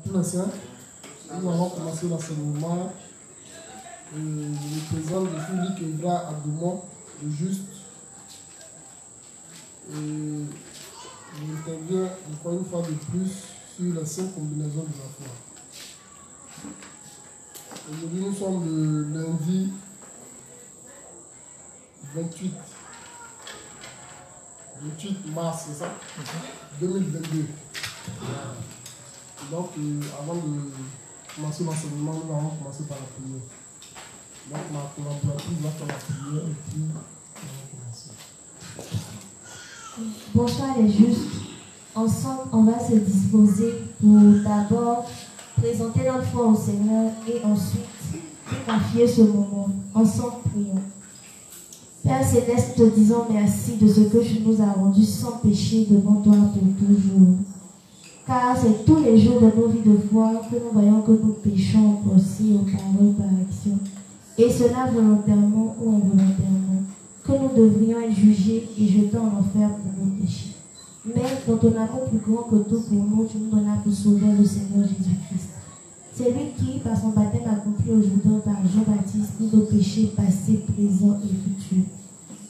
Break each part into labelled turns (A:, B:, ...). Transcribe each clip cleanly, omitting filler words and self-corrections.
A: Tous les saints, nous allons commencer l'enseignement. Je me présente, je suis Luc Evra Abdoumon, le juste. Et j'interviens encore une fois de plus sur les 5 combinaisons de la foi. Aujourd'hui, nous sommes le lundi 28 mars, c'est ça? 2022. Donc, avant de commencer l'enseignement, nous allons commencer par la prière. Donc, ma collaboratrice va faire la prière et puis on va commencer.
B: Bonsoir les justes. Ensemble, on va se disposer pour d'abord présenter notre foi au Seigneur et ensuite confier ce moment. Ensemble, prions. Père Céleste, te disons merci de ce que tu nous as rendu sans péché devant toi pour toujours. Car c'est tous les jours de nos vies de foi que nous voyons que nous péchons aussi aux paroles par action. Et cela volontairement ou involontairement, que nous devrions être jugés et jetés en enfer pour nos péchés. Mais dans ton amour plus grand que tout pour nous, tu nous donnes pour sauver le Seigneur Jésus-Christ. C'est lui qui, par son baptême accompli au Jourdain par Jean-Baptiste, nous nos péchés passés, présents et futurs.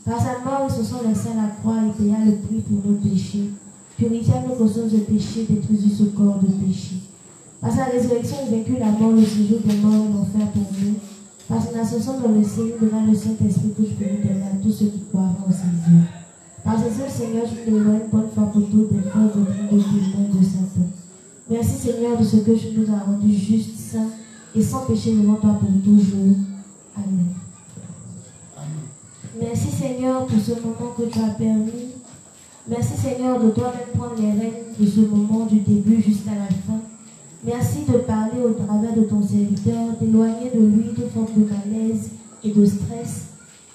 B: Par sa mort, il se sont laissés à la croix et paya le prix pour nos péchés, purifia nos consciences de péché, détruisit ce corps de péché. Par sa résurrection, il vaincut la mort, le séjour des morts et l'enfer pour nous. Par son ascension dans le ciel, il donna le Saint-Esprit que je peux nous donner à tous ceux qui croiront en ses yeux. Par ses yeux, Seigneur, je nous donne une bonne fois pour toutes des fausses doctrines de témoins de Satan. Merci, Seigneur, de ce que tu nous as rendus justes, saints et sans péché devant toi pour toujours. Amen. Merci, Seigneur, pour ce moment que tu as permis. Merci, Seigneur, de toi-même prendre les rênes de ce moment du début jusqu'à la fin. Merci de parler au travers de ton serviteur, d'éloigner de lui toute forme de malaise et de stress.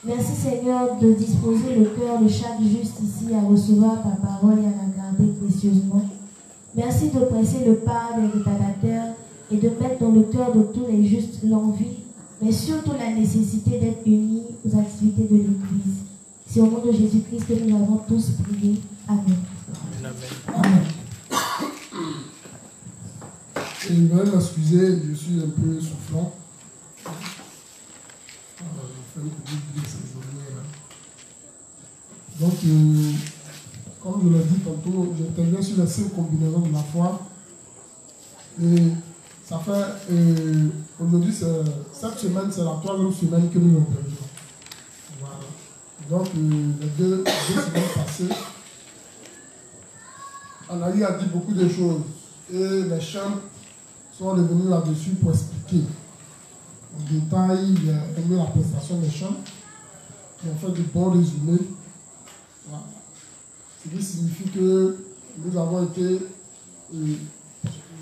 B: Merci, Seigneur, de disposer le cœur de chaque juste ici à recevoir ta parole et à la garder précieusement. Merci de presser le pas des retardataires et de mettre dans le cœur de tous les justes l'envie, mais surtout la nécessité d'être unis aux activités de l'Église. C'est au nom de Jésus-Christ que nous avons tous prié. Amen.
A: Amen. Et veuillez m'excuser, je suis un peu soufflant. Je fais une petite grippe ces journées-là. Donc, comme je l'ai dit tantôt, j'interviens sur les 5 combinaisons de la foi. Et ça fait, aujourd'hui, cette semaine, c'est la 3e semaine que nous intervenons. Voilà. Donc, les deux semaines passées, on a eu à dire beaucoup de choses. Et les chants sont revenus là-dessus pour expliquer en détail la prestation des chants qui ont fait de bons résumés. Voilà. Ce qui signifie que nous avons été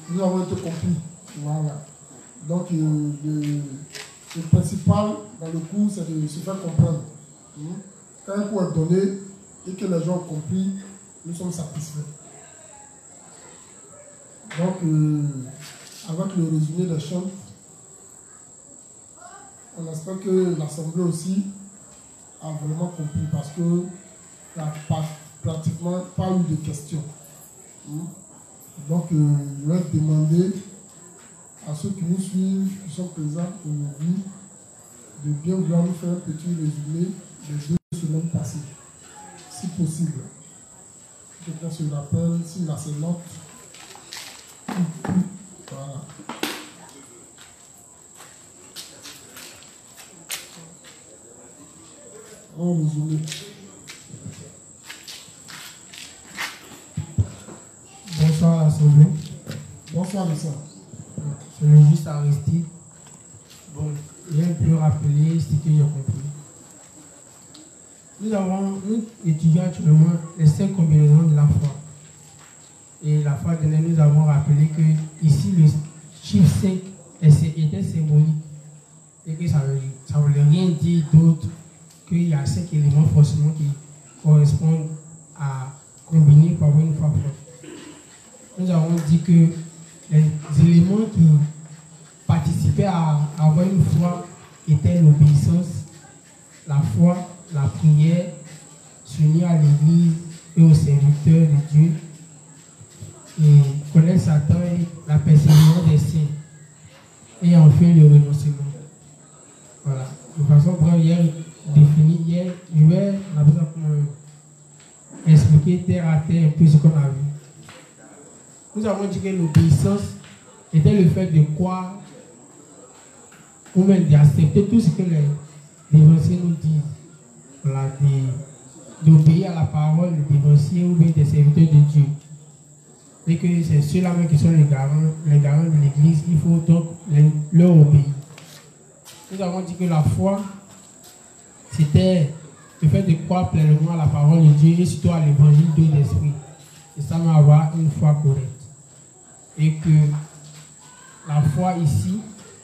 A: compris. Voilà. Donc, le principal dans le cours, c'est de se faire comprendre. Quand un cours est donné et que les gens ont compris, nous sommes satisfaits. Donc, avec le résumé des chants, on espère que l'Assemblée aussi a vraiment compris parce qu'il n'y a pratiquement pas eu de questions. Donc, je vais demander à ceux qui nous suivent, qui sont présents aujourd'hui, de bien vouloir nous faire un petit résumé des 2 semaines passées, si possible. Quelqu'un se rappelle, s'il a ses notes. Voilà. On résume.
C: Bonsoir à l'Assemblée.
A: Bonsoir, monsieur.
C: Je veux juste Aristide. Bon, j'ai un peu rappelé ce que j'ai compris. Nous étudions actuellement les 5 combinaisons de la foi. Et la fois dernière, nous avons rappelé que ici, le chiffre 5 était symbolique. Et que ça ne voulait rien dire d'autre qu'il y a 5 éléments forcément qui correspondent à combiner pour avoir une foi forte. Nous avons dit que les éléments qui participaient à avoir une foi étaient l'obéissance, la foi, la prière, s'unir à l'Église et aux serviteurs de Dieu, et connaître Satan et la persévérance fait le renoncement. Voilà. De façon brève, hier, je vais expliquer terre à terre un peu ce qu'on a vu. Nous avons dit que l'obéissance était le fait de croire ou même d'accepter tout ce que les dévanciers nous disent. Voilà, d'obéir à la parole des dévanciers ou bien des serviteurs de Dieu. Et que c'est ceux-là même qui sont les garants de l'Église, il faut donc leur obéir. Nous avons dit que la foi, c'était le fait de croire pleinement à la parole de Dieu et surtout à l'évangile de l'Esprit. Et ça va avoir une foi correcte. Et que la foi ici,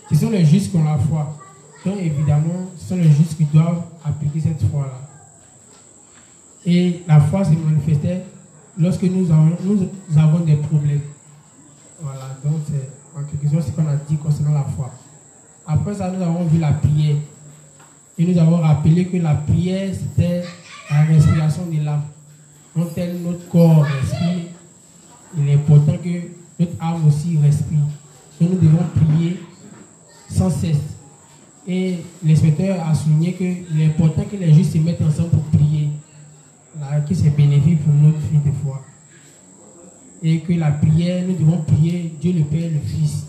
C: ce sont les justes qui ont la foi. Donc évidemment, ce sont les justes qui doivent appliquer cette foi-là. Et la foi se manifestait lorsque nous avons des problèmes. Voilà, donc c'est en quelque sorte ce qu'on a dit concernant la foi. Après ça, nous avons vu la prière. Et nous avons rappelé que la prière, c'était la respiration de l'âme. Donc tel notre corps respire, il est important que notre âme aussi respire. Donc nous devons prier sans cesse. Et l'inspecteur a souligné qu'il est important que les justes se mettent ensemble pour prier. Là, que c'est bénéfique pour notre vie de foi. Et que la prière, nous devons prier Dieu le Père et le Fils.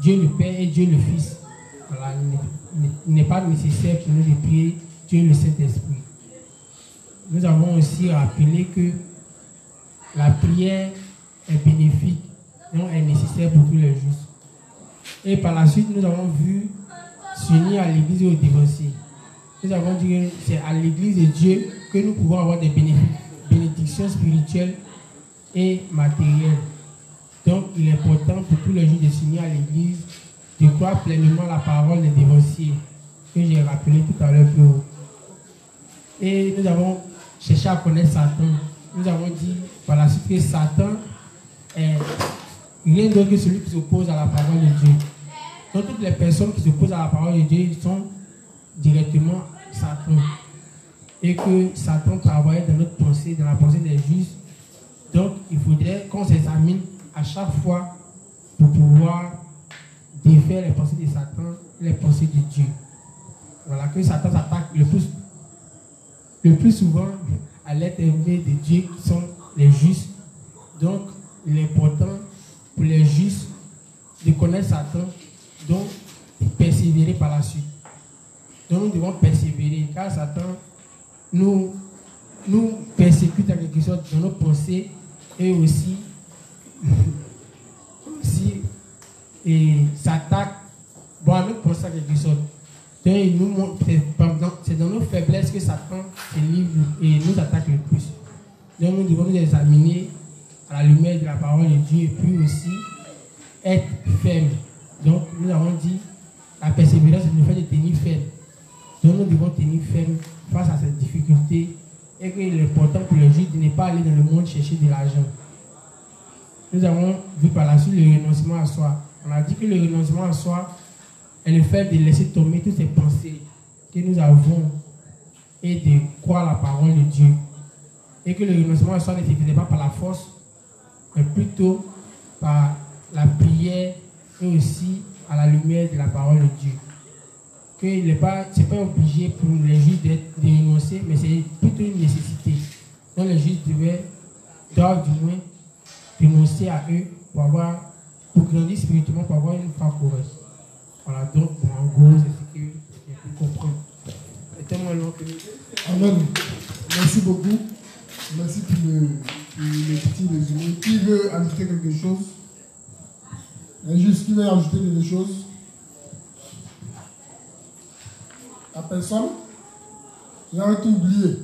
C: Dieu le Père et Dieu le Fils. Voilà, il n'est pas nécessaire pour nous de prier Dieu le Saint-Esprit. Nous avons aussi rappelé que la prière est bénéfique, donc est nécessaire pour tous les justes. Et par la suite, nous avons vu s'unir à l'Église et aux dévanciers. Nous avons dit que c'est à l'Église de Dieu que nous pouvons avoir des bénédictions spirituelles et matérielles. Donc, il est important pour tous les justes de s'unir à l'Église, de croire pleinement la parole des dévanciers, que j'ai rappelé tout à l'heure plus haut. Et nous avons cherché à connaître Satan. Nous avons dit par la suite que Satan est rien d'autre que celui qui s'oppose à la parole de Dieu. Donc toutes les personnes qui s'opposent à la parole de Dieu sont directement Satan. Et que Satan travaille dans notre pensée, dans la pensée des justes. Donc il faudrait qu'on s'examine à chaque fois pour pouvoir défaire les pensées de Satan et les pensées de Dieu. Voilà, que Satan s'attaque le plus souvent à l'être aimé de Dieu qui sont les justes. Donc il est important pour les justes de connaître Satan, donc de persévérer par la suite. Donc nous devons persévérer, car Satan nous persécute en quelque sorte dans nos pensées et aussi et s'attaque à notre pensée en quelque sorte. Donc il nous montre, c'est dans nos faiblesses que Satan se livre et nous attaque le plus. Donc nous devons nous examiner à la lumière de la parole de Dieu et puis aussi être ferme. Donc nous avons dit la persévérance c'est le fait de tenir ferme. Donc nous devons tenir ferme face à cette difficulté et qu'il est important pour les juifs de ne pas aller dans le monde chercher de l'argent. Nous avons vu par la suite le renoncement à soi. On a dit que le renoncement à soi est le fait de laisser tomber toutes ces pensées que nous avons et de croire la parole de Dieu. Et que le renoncement à soi ne se faisait pas par la force, mais plutôt par la prière et aussi à la lumière de la parole de Dieu. Que ce n'est pas obligé pour les juifs de renoncer, mais c'est plutôt une nécessité. Donc les juifs doivent du moins renoncer à eux pour grandir spirituellement, pour avoir une foi correcte. Voilà, donc en gros, c'est ce que j'ai pu comprendre. C'est tellement long que...
A: Amen. Merci beaucoup. Merci pour le petit résumé. Qui veut ajouter quelque chose? Juste qui veut ajouter quelque chose? La personne? Il a tout oublié.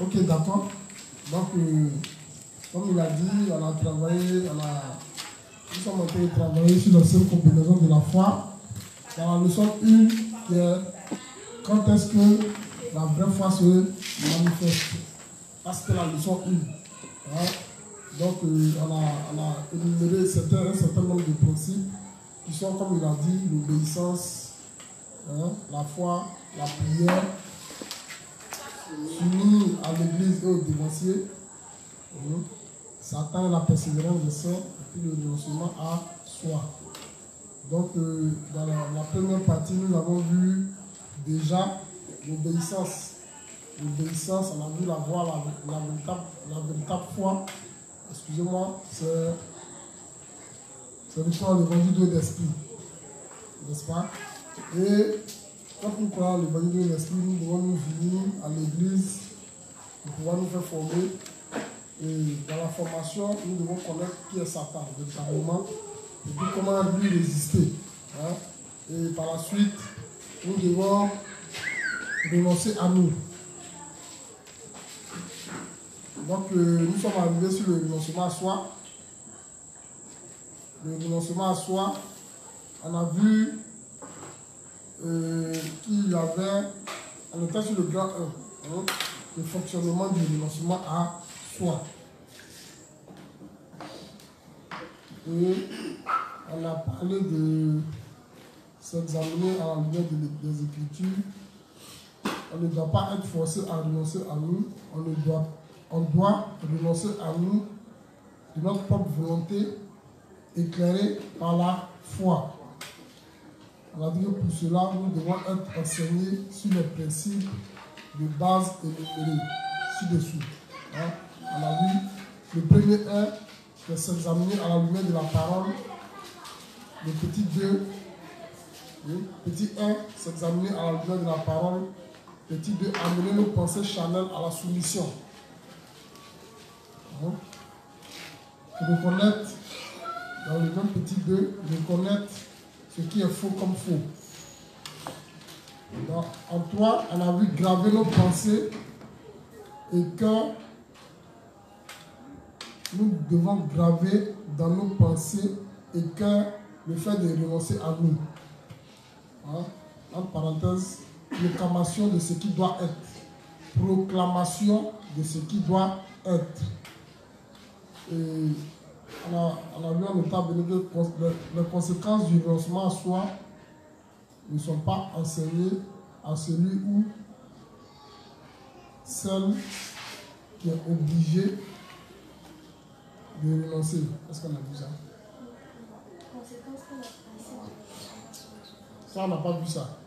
A: Ok, d'accord. Donc, comme il a dit, on a travaillé, nous sommes en train de travailler sur la seule combinaison de la foi. Dans la leçon 1, qui est quand est-ce que la vraie foi se manifeste. Parce que la leçon 1. Hein? Donc, on a énuméré un certain nombre de principes qui sont, comme il a dit, l'obéissance, hein, la foi, la prière, s'unir à l'église et aux dévanciers. Satan et la persévérance des saints, et puis le renoncement à soi. Donc, dans la première partie, nous avons vu déjà l'obéissance. L'obéissance, on a vu la voie, la véritable foi. Excusez-moi, c'est le corps, l'évangile de l'esprit. N'est-ce pas? Et quand nous croyons l'évangile de l'esprit, nous devons nous unir à l'église pour pouvoir nous faire former. Et dans la formation, nous devons connaître qui est Satan, véritablement, et puis comment lui résister. Hein? Et par la suite, nous devons renoncer à nous. Donc, nous sommes arrivés sur le renoncement à soi. Le renoncement à soi, on a vu qu'il y avait, on était sur le grand 1, hein, le fonctionnement du renoncement à soi. Et on a parlé de s'examiner à la lumière des Écritures. On ne doit pas être forcé à renoncer à nous. On doit renoncer à nous de notre propre volonté, éclairée par la foi. On a dit que pour cela, nous devons être enseignés sur les principes de base énumérés ci-dessous. Hein? On a vu le premier 1, c'est s'examiner à la lumière de la parole. Le petit 2, petit 1, s'examiner à la lumière de la parole. Petit 2, amener nos pensées charnelles à la soumission. Reconnaître, dans le même petit 2, reconnaître ce qui est faux comme faux. En 3, on a vu graver nos pensées et que nous devons graver dans nos pensées et que le fait de renoncer à nous. Hein? Entre parenthèses, proclamation de ce qui doit être. Proclamation de ce qui doit être. Et on a vu en état béni que les conséquences du renoncement à soi ne sont pas enseignées à celui ou celle qui est obligé de renoncer. Est-ce qu'on a vu ça? Ça, on n'a pas vu ça.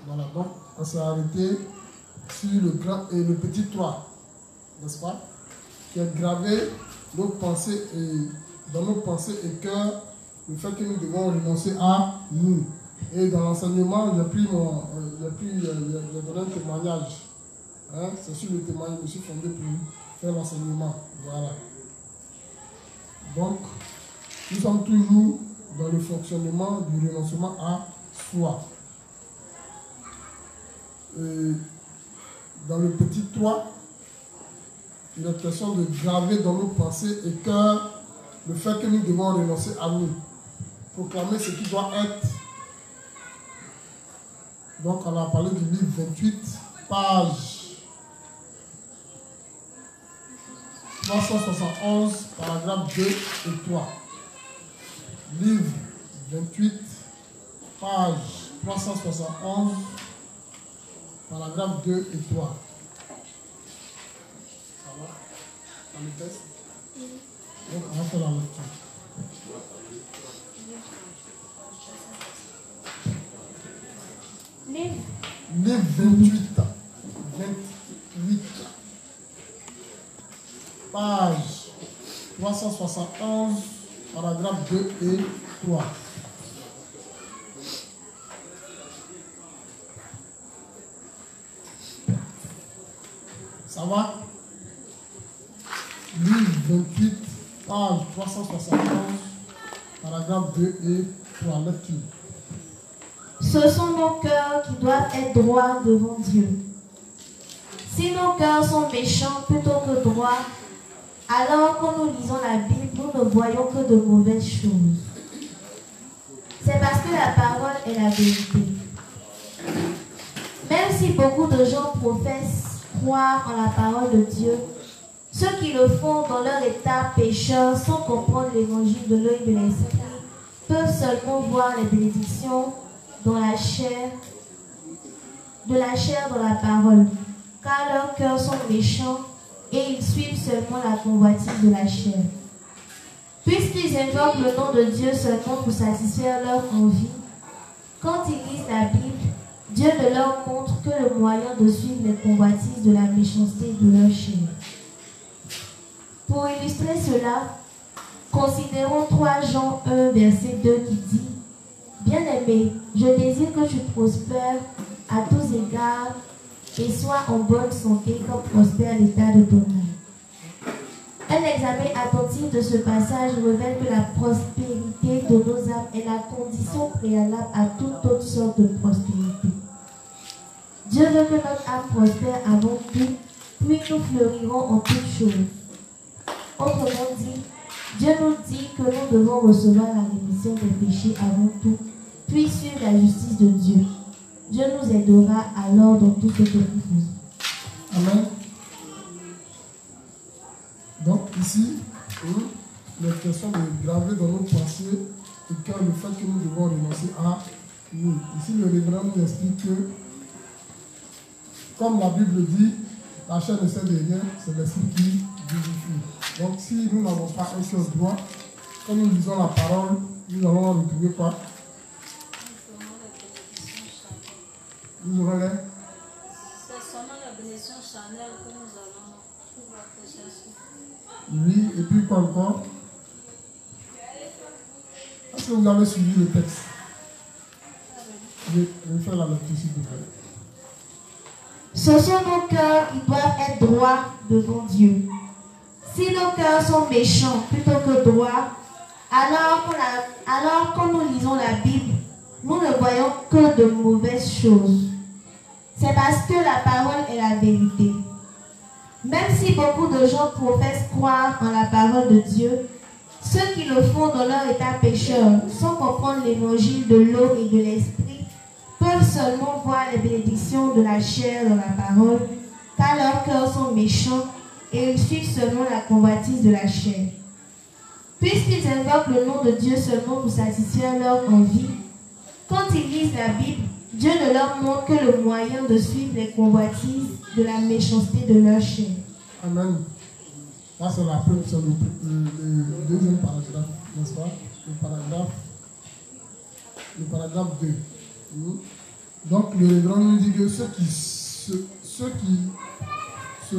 A: Voilà, donc on s'est arrêté sur le grand et le petit 3, n'est-ce pas? Qui est gravé nos pensées et, dans nos pensées et cœurs, le fait que nous devons renoncer à nous. Et dans l'enseignement, j'ai donné un témoignage. Hein? C'est sur le témoignage que je me suis fondé pour faire l'enseignement. Voilà. Donc, nous sommes toujours dans le fonctionnement du renoncement à soi. Et dans le petit 3, il est question de graver dans nos pensées et cœurs le fait que nous devons renoncer à nous. Proclamer ce qui doit être. Donc, on a parlé du livre 28, page 371, paragraphe 2 et 3. Livre 28, page 371, paragraphe 2 et 3. Ça va? On le teste? Donc, on va faire la lecture. Livre 28, page 371, paragraphe 2 et 3. Ça va? Livre 28, page 371, paragraphe 2 et 3. Lecture.
B: Ce sont nos cœurs qui doivent être droits devant Dieu. Si nos cœurs sont méchants plutôt que droits, alors quand nous lisons la Bible, nous ne voyons que de mauvaises choses. C'est parce que la parole est la vérité. Même si beaucoup de gens professent croire en la parole de Dieu, ceux qui le font dans leur état pécheur sans comprendre l'évangile de l'œil de l'esprit peuvent seulement voir les bénédictions dans la chair, de la chair dans la parole, car leurs cœurs sont méchants et ils suivent seulement la convoitise de la chair. Puisqu'ils invoquent le nom de Dieu seulement pour satisfaire leur envie, quand ils lisent la Bible, Dieu ne leur montre que le moyen de suivre les convoitises de la méchanceté de leur chair. Pour illustrer cela, considérons 3 Jean 1, verset 2 qui dit « Bien-aimé, je désire que tu prospères à tous égards et sois en bonne santé comme prospère l'état de ton âme. » Un examen attentif de ce passage révèle que la prospérité de nos âmes est la condition préalable à toute autre sorte de prospérité. Dieu veut que notre âme prospère avant tout, puis nous fleurirons en toutes choses. Autrement dit, Dieu nous dit que nous devons recevoir la rémission des péchés avant tout, puis suivre la justice de Dieu. Dieu nous aidera alors dans tout ce que nous faisons.
A: Amen. Donc ici, les questions de graver dans nos pensées et quand le fait que nous devons renoncer à nous. Ici, le révérend nous explique que, comme la Bible dit, la chair ne sert de rien, c'est l'esprit qui vivifie. Donc si nous n'avons pas un cœur droit, quand nous lisons la parole, nous allons retrouver quoi? Nous aurons les...
D: C'est seulement la bénédiction charnelle que nous allons pouvoir rechercher.
A: Oui, et puis quoi encore? Est-ce que vous avez suivi le texte? Je vais faire la lecture s'il vous plaît.
B: Ce sont nos cœurs qui doivent être droits devant Dieu. Si nos cœurs sont méchants plutôt que droits, alors quand nous lisons la Bible, nous ne voyons que de mauvaises choses. C'est parce que la parole est la vérité. Même si beaucoup de gens professent croire en la parole de Dieu, ceux qui le font dans leur état pécheur, sans comprendre l'évangile de l'eau et de l'esprit, peuvent seulement voir les bénédictions de la chair dans la parole, car leurs cœurs sont méchants et ils suivent seulement la convoitise de la chair. Puisqu'ils invoquent le nom de Dieu seulement pour satisfaire leur envie, quand ils lisent la Bible, Dieu ne leur montre que le moyen de suivre les convoitises de la méchanceté de leur chair.
A: Amen. Là, c'est le deuxième paragraphe, n'est-ce pas? Le paragraphe 2. Donc, le révérend nous dit que ce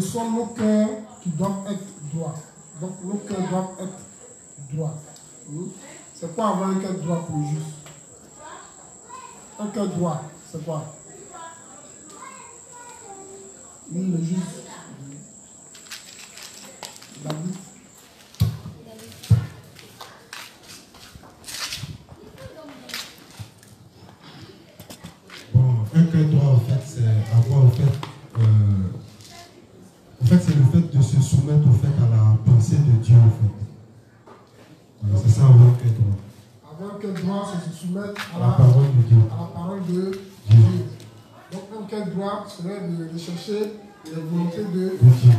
A: sont nos cœurs qui doivent être droits. Donc, nos cœurs doivent être droits. C'est quoi avoir un cœur droit pour le juste? Un cœur droit, c'est quoi? Oui, le juste. David.
E: Bon, un cœur droit, en fait, c'est avoir, c'est le fait de se soumettre, au fait, à la pensée de Dieu, en fait. Voilà, c'est ça, avoir un cœur droit.
A: Avoir un cœur droit, c'est se soumettre à
E: la parole de Dieu.
A: À la parole de Dieu. Donc, un cœur droit serait de chercher les volontés de Dieu.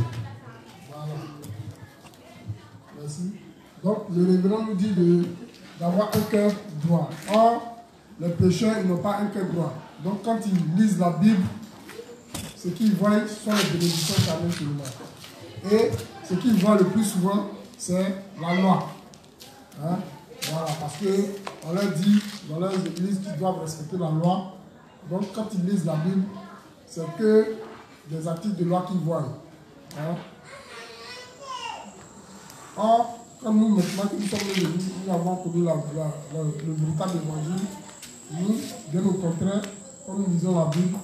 A: Voilà. Merci. Donc, le révérend nous dit d'avoir un cœur droit. Or, les pécheurs, ils n'ont pas un cœur droit. Donc, quand ils lisent la Bible, ce qu'ils voient sont les bénédictions charnelles seulement. Et ce qu'ils voient le plus souvent, c'est la loi. Hein? Voilà, parce qu'on leur dit dans leurs églises qu'ils doivent respecter la loi. Donc, quand ils lisent la Bible, c'est que des articles de loi qu'ils voient. Hein? Or, comme nous, maintenant que nous sommes les églises, nous avons connu le véritable évangile, nous, bien au contraire, quand nous lisons la Bible,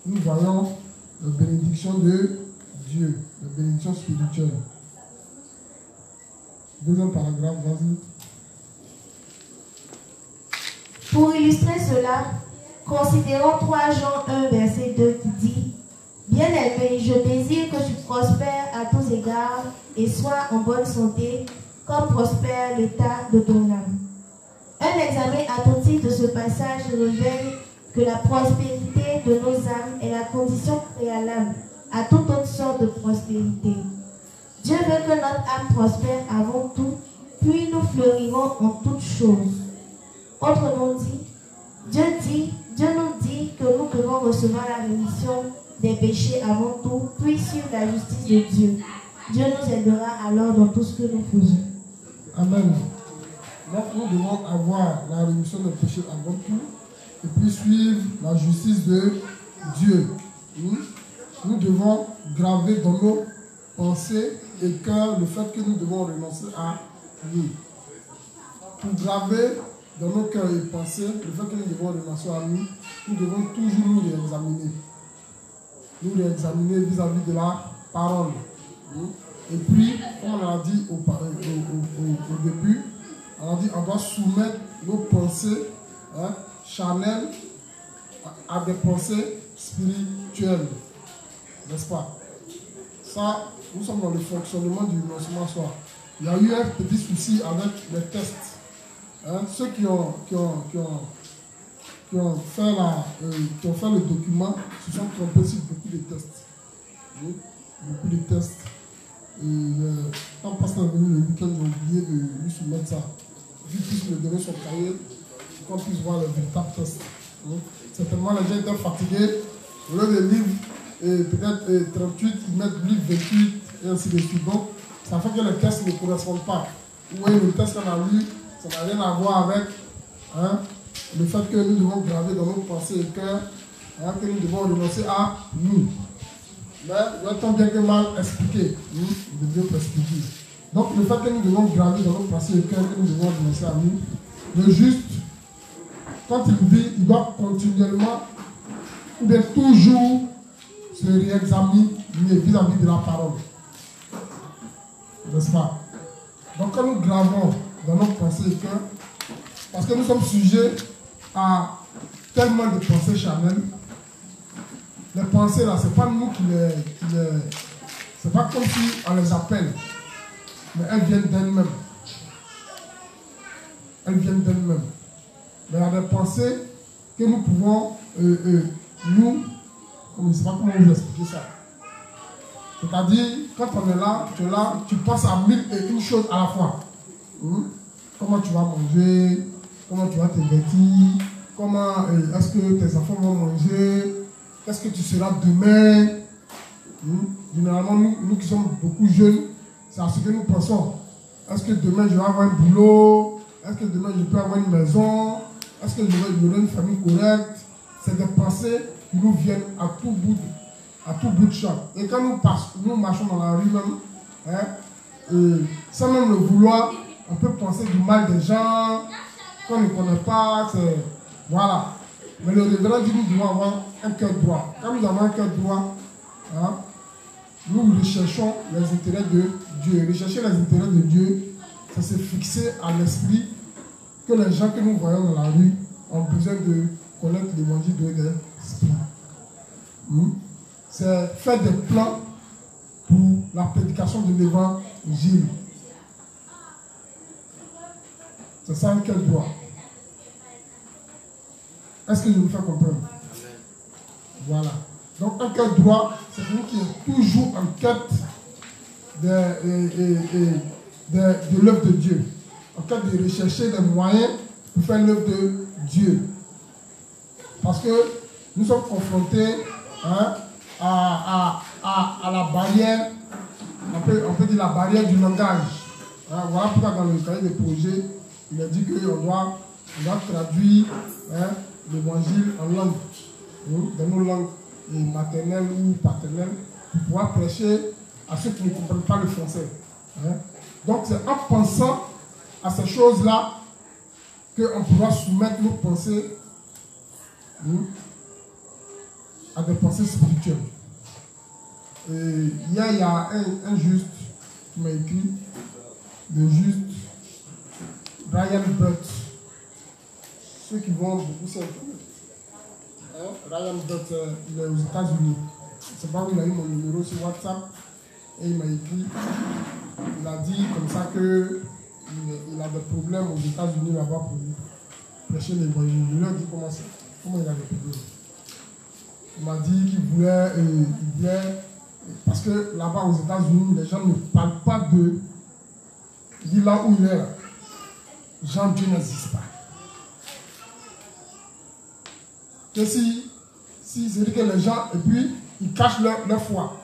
A: nous voyons la bénédiction de Dieu, la bénédiction spirituelle. Deuxième paragraphe, vas-y.
B: Pour illustrer cela, considérons 3 Jean 1, verset 2 qui dit « Bien-aimé, je désire que tu prospères à tous égards et sois en bonne santé, comme prospère l'état de ton âme. » Un examen attentif de ce passage révèle que la prospérité de nos âmes est la condition préalable à toute autre sorte de prospérité. Dieu veut que notre âme prospère avant tout, puis nous fleurirons en toutes choses. Autrement dit, Dieu nous dit que nous devons recevoir la rémission des péchés avant tout, puis suivre la justice de Dieu. Dieu nous aidera alors dans tout ce que nous faisons.
A: Amen. Donc nous devons avoir la rémission des péchés avant tout et puis suivre la justice de Dieu. Nous devons graver dans nos pensées et cœurs le fait que nous devons renoncer à lui. Pour graver dans nos cœurs et pensées le fait que nous devons renoncer à lui, nous devons toujours nous réexaminer. Nous réexaminer vis-à-vis de la parole. Et puis, comme on l'a dit au début, on a dit on doit soumettre nos pensées charnelles à des pensées spirituelles. N'est-ce pas? Ça, nous sommes dans le fonctionnement du lancement soir. Il y a eu un petit souci avec les tests. Ceux qui ont fait le document se sont trompés sur beaucoup de tests. Beaucoup de tests. Et quand Pasteur est venu le week-end, j'ai oublié de lui soumettre ça. Vu qu'il puisse me donner son cahier, qu'on puisse voir le véritable test. Certainement, les gens étaient fatigués. Au lieu de livre, peut-être 38, ils mettent livre 28 et ainsi de suite. Donc, ça fait que les tests ne correspondent pas. Vous voyez, le test qu'on a lu, ça n'a rien à voir avec le fait que nous devons graver dans nos pensées et cœurs, que nous devons renoncer à nous. Mais tant bien que mal expliqué, nous devons expliquer. Donc le fait que nous devons graver dans nos pensées et cœurs, que nous devons renoncer à nous, le juste, quand il vit, il doit continuellement, ou bien toujours se réexaminer vis-à-vis de la parole. N'est-ce pas? Donc quand nous gravons dans nos pensées et cœurs, parce que nous sommes sujets à tellement de pensées charnelles, les pensées là, c'est pas nous qui les c'est pas comme si on les appelle, mais elles viennent d'elles-mêmes. Elles viennent d'elles-mêmes. Mais il y a des pensées que nous pouvons, nous, je ne sais pas comment vous expliquer ça. C'est-à-dire, quand on est là, tu penses à 1001 choses à la fois. Comment tu vas manger, comment tu vas te vêtir, comment est-ce que tes enfants vont manger, qu'est-ce que tu seras demain. Généralement, nous qui sommes beaucoup jeunes, c'est à ce que nous pensons. Est-ce que demain je vais avoir un boulot? Est-ce que demain je peux avoir une maison? Est-ce que j'aurai une famille correcte? C'est des pensées qui nous viennent à tout bout de champ. Et quand nous marchons dans la rue même, sans même le vouloir, on peut penser du mal des gens qu'on ne connaît pas. Voilà. Mais le révérend dit que nous devons avoir un cœur droit. Quand nous avons un cœur droit, nous recherchons les intérêts de Dieu. Rechercher les intérêts de Dieu, c'est se fixer à l'esprit que les gens que nous voyons dans la rue ont besoin de connaître l'évangile de l'esprit. C'est faire des plans pour la prédication de l'évangile. C'est ça un cœur droit. Est-ce que je vous fais comprendre? Voilà. Donc un cœur droit, c'est celui qui est toujours en quête de l'œuvre de Dieu. En quête de rechercher des moyens pour faire l'œuvre de Dieu. Parce que nous sommes confrontés à la barrière, on peut dire la barrière du langage. Voilà pourquoi dans le cahier des projets, il a dit qu'on doit traduire l'évangile en langue, dans nos langues maternelles ou paternelles, pour pouvoir prêcher à ceux qui ne comprennent pas le français. Donc c'est en pensant à ces choses-là qu'on pourra soumettre nos pensées à des pensées spirituelles. Et hier, il y a un juste qui m'a écrit, le juste Ryan Butt. Ceux qui vont beaucoup sur Internet. Ryan Butt, il est aux États-Unis. C'est pas où il a eu mon numéro sur WhatsApp. Et il m'a écrit. Il a dit comme ça qu'il a des problèmes aux États-Unis là-bas pour prêcher l'évangile. Je lui ai dit comment il a des problèmes. Il m'a dit qu'il voulait, parce que là-bas aux États-Unis, les gens ne parlent pas de. Il dit là où il est là. Jean-Dieu n'existe pas. Que si c'est-à-dire que les gens, et puis, ils cachent leur foi.